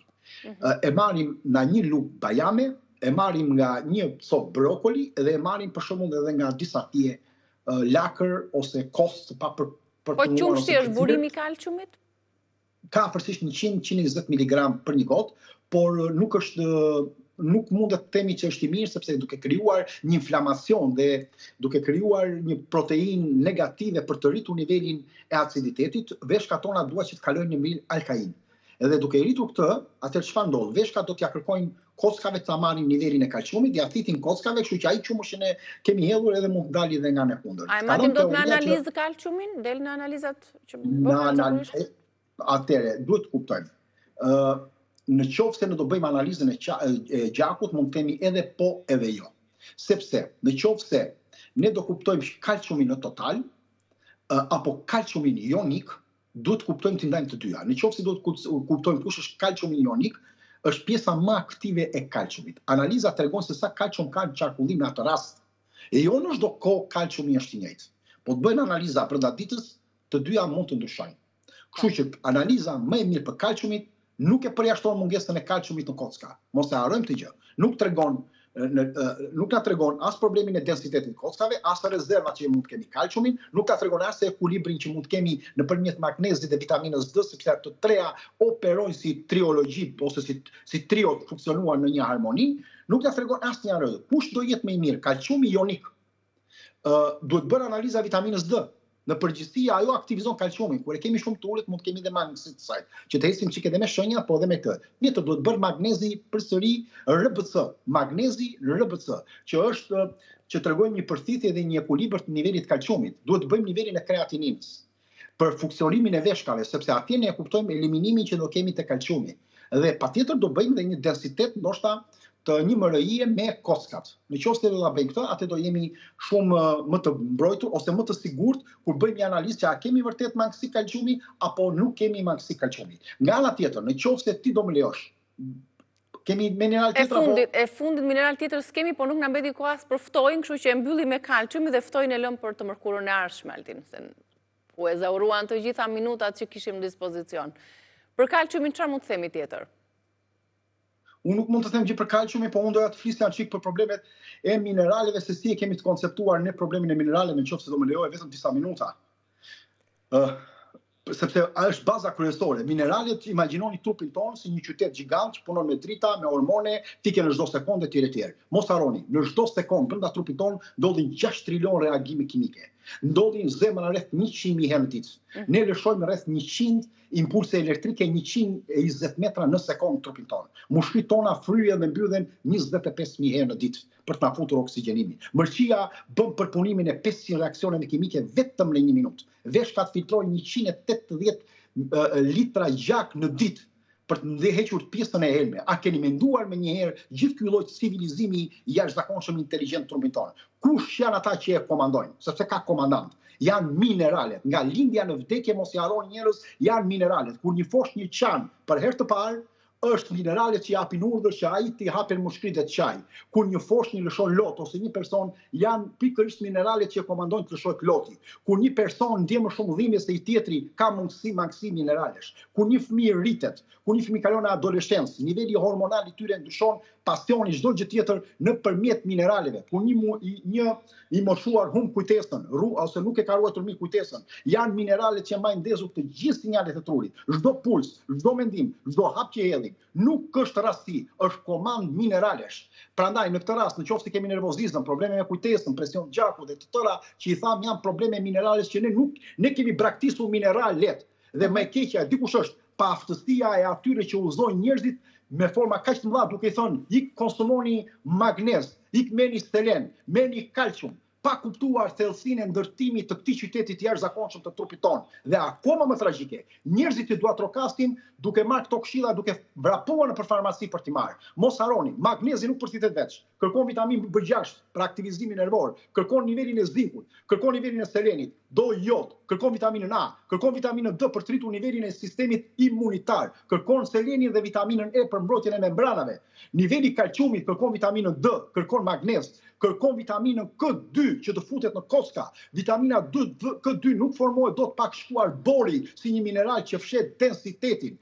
E marrim nga 1 lug bajame, e marrim nga 1 copë brokoli dhe e marrim për shembull edhe nga disa fije lakër ose kost pa për Po qumshti është burimi i kalciumit? Ka afërsisht 100-120 mg për një gotë, por nuk mund të themi që është i mirë sepse duke krijuar një inflamacion dhe duke krijuar një proteinë negative për të rritur nivelin e aciditetit, veshkat tona duan që të kalojnë në nivel alkain. Edhe duke rritur këtë, atëherë çfarë ndodh? Veshkat do t'ja kërkojnë kockave të marrin nivelin e kalciumit, ja thitin kockave, kështu që ai qumëshin e kemi hedhur edhe mund të dalë edhe nga ne kundër. A e marrim dot në analizë kalciumin? Del në analizat që bëhen? Atëherë duhet të kuptojmë. Në qoftë se ne do bëjmë analizën e gjakut, mund të themi edhe po edhe jo. Sepse në qoftë se ne do kuptojmë kalciumin në total apo kalciumin ionik, duhet të kuptojmë të ndajmë të dyja. Në qoftë se do të kuptojmë kush është kalciumi ionik, është pjesa më aktive e kalciumit. Analiza tregon se sa kalcium ka në qarkullim në atë rast. E jo në çdo kohë kalciumi është i njëjtë. Po të bëjnë analiza brenda ditës, të dyja mund të ndryshojnë. Kështu që analiza më e mirë për kalciumit nuk e përjashton mungesën e kalciumit në kocka. Mos e harrojmë këtë gjë. Nuk na tregon as problemin e densitetit të kockave, as rezervat që mund të kemi kalciumin, nuk na tregon as ekuilibrin që mund të kemi nëpërmjet magnezit dhe vitaminës D, sepse të treja operojnë si triologji ose si trio funksionuan në një harmoni, nuk na tregon asnjë gjë. Kush do jetë më i mirë? Kalciumi ionik. Duhet bërë analiza vitaminës D. Në përgjithësi ajo aktivizon kalciumin. Kur e kemi shumë të ulët, mund të kemi dhe magnezi të saj. Që të hesim çike edhe me shenja, po edhe me këtë. Tjetër duhet bërë magnezi përsëri RBC, magnezi RBC, që është që tregojnë një përthithje dhe një ekuilibër të nivelit të kalciumit. Duhet të bëjmë nivelin e kreatininës për funksionimin e veshkave, sepse atje ne e kuptojmë eliminimin që do kemi te kalciumi. Dhe patjetër do bëjmë dhe një densitet ndoshta të një MRI-e me kockat. Në qoftë se do ta bëjmë këtë, atë do jemi shumë më të mbrojtur ose më të sigurt kur bëjmë një analizë që a kemi vërtet mangësi kalciumi apo nuk kemi mangësi kalciumi. Nga ana tjetër, në qoftë se ti do më lejosh, kemi mineral tjetër e fundit mineral tjetër s'kemi, po nuk na mbeti kohë as për ftojin, kështu që e mbyllim me kalciumin dhe ftojin e lëm për të mërkurën e ardhshme, Altin, se u ezauruan të gjitha minutat që kishim në dispozicion. Për kalciumin çfarë mund të themi tjetër? Unë nuk mund të them gjë për kalciumin, po unë doja të flisja çik për problemet e mineraleve, se si e kemi të konceptuar ne problemin e mineraleve, nëse do më lejojë vetëm disa minuta. Sepse është baza kryesore. Mineralet, imagjinoni trupin tonë si një qytet gjigant që punon me drita, me hormone, fike në çdo sekondë etj. Mos harroni, në çdo sekondë brenda trupit tonë ndodhin 6 trilion reagime kimike. Ndodhin zemra rreth 100.000 herë në ditë. Ne lëshojmë rreth 100 impulse elektrike 120 metra në sekondë në trupin tonë. Mushkrit tona fryhen dhe mbyllen 25.000 herë në ditë për të na futur oksigjenimi. Mërqia bën përpunimin e 500 reaksioneve kimike vetëm në 1 minutë. Veshkat filtrojnë 180 litra gjak në ditë për të ndërhequr pjesën e helme. A keni menduar me njëherë gjithë ky lloj civilizimi jashtëzakonshëm inteligjent trupin tonë? Kush janë ata që e komandojnë? Sepse ka komandant. Janë mineralet. Nga lindja në vdekje, mos i harroni njerëz, janë mineralet. Kur një fosh një çan për herë të parë, është mineralet që japin urdhër që ai t'i hapin mushkritet çaj. Kur një fosh një lëshon lot ose një person, janë pikërisht mineralet që komandojnë të lëshojë loti. Kur një person ndjen më shumë dhimbje se i tjetri, ka mangësi mineralesh. Kur një fëmijë rritet, kur një fëmijë kalon në adoleshencë, niveli hormonal i tyre ndryshon, pasioni, çdo gjë tjetër nëpërmjet mineraleve. Kur një i moshuar humb kujtesën, ose nuk e ka ruajtur mirë kujtesën, janë mineralet që mbajnë ndezur të gjithë sinjalet e trurit. Çdo puls, çdo mendim, çdo hap që hedhim, nuk është rasti, është komand mineralesh. Prandaj në këtë rast, nëse kemi nervozizëm, probleme me kujtesën, presion gjaku dhe të tëra që i tham janë probleme mineralesh që ne kemi braktisur mineralet. Dhe më e keqja dikush është pa aftësia e atyre që uzojnë njerëzit me forma kaq të mëdha, duke thënë ik konsumoni magnez, ik merrni selen, merrni kalcium, pa kuptuar thellësinë e ndërtimit të këtij qyteti të jashtëzakonshëm të trupit tonë. Dhe akoma më tragjike, njerëzit që dua trokasin duke marrë këto këshilla, duke vrapuar në farmaci për t'i marrë. Mos harroni, magnezi nuk përthitet veç. Kërkon vitamin B6 për aktivizimin nervor, kërkon nivelin e zinkut, kërkon nivelin e selenit, do jod, kërkon vitaminën A, kërkon vitaminën D për të rritur nivelin e sistemit imunitar, kërkon selenin dhe vitaminën E për mbrojtjen e membranave. Niveli i kalciumit kërkon vitaminën D, kërkon magnez, kërkon vitaminën K2 që të futet në kocka. Vitamina K2 nuk formohet dot pa shkuar bori si një mineral që fshet densitetin.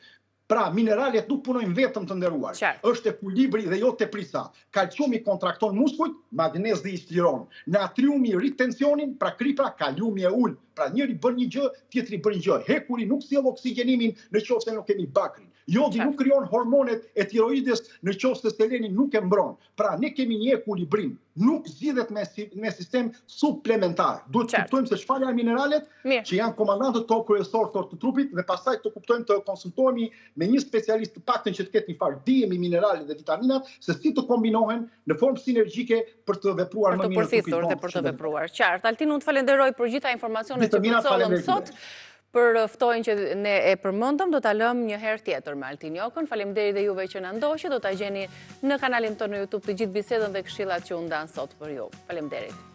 Pra, mineralet nuk punojnë vetëm të nderuar. Është ekuilibri dhe jo teprisa. Kalciumi kontrakton muskujt, magnezi i stiron. Natriumi rrit tensionin, pra kripra, kaliumi e ul. Pra njëri bën një gjë, tjetri bën një gjë. Hekuri nuk sjell oksigjenimin nëse nuk kemi bakrin. Jodi nuk krijon hormonet e tiroides nëse seleni nuk e mbron. Pra ne kemi një ekuilibrim. Nuk zgjidhet me sistem suplementar. Duhet të kuptojmë se çfarë janë mineralet që janë komandantët to kryesor të trupit dhe pastaj të kuptojmë të konsultohemi me një specialist të paktën që të ketë një farë dije me mineralet dhe vitaminat se si të kombinohen në formë sinergjike për të vepruar më mirë trupit tonë. Për të vepruar. Qartë. Altin, unë të falenderoj për gjitha informacionet që përcollëm sot. Për ftojnë që ne e përmëndëm, do të lëm një herë tjetër me Altin Jokën. Faleminderit dhe juve që në ndoqë, do të gjeni në kanalin tonë në YouTube të gjithë bisedën dhe këshillat që unë danë sot për ju. Faleminderit.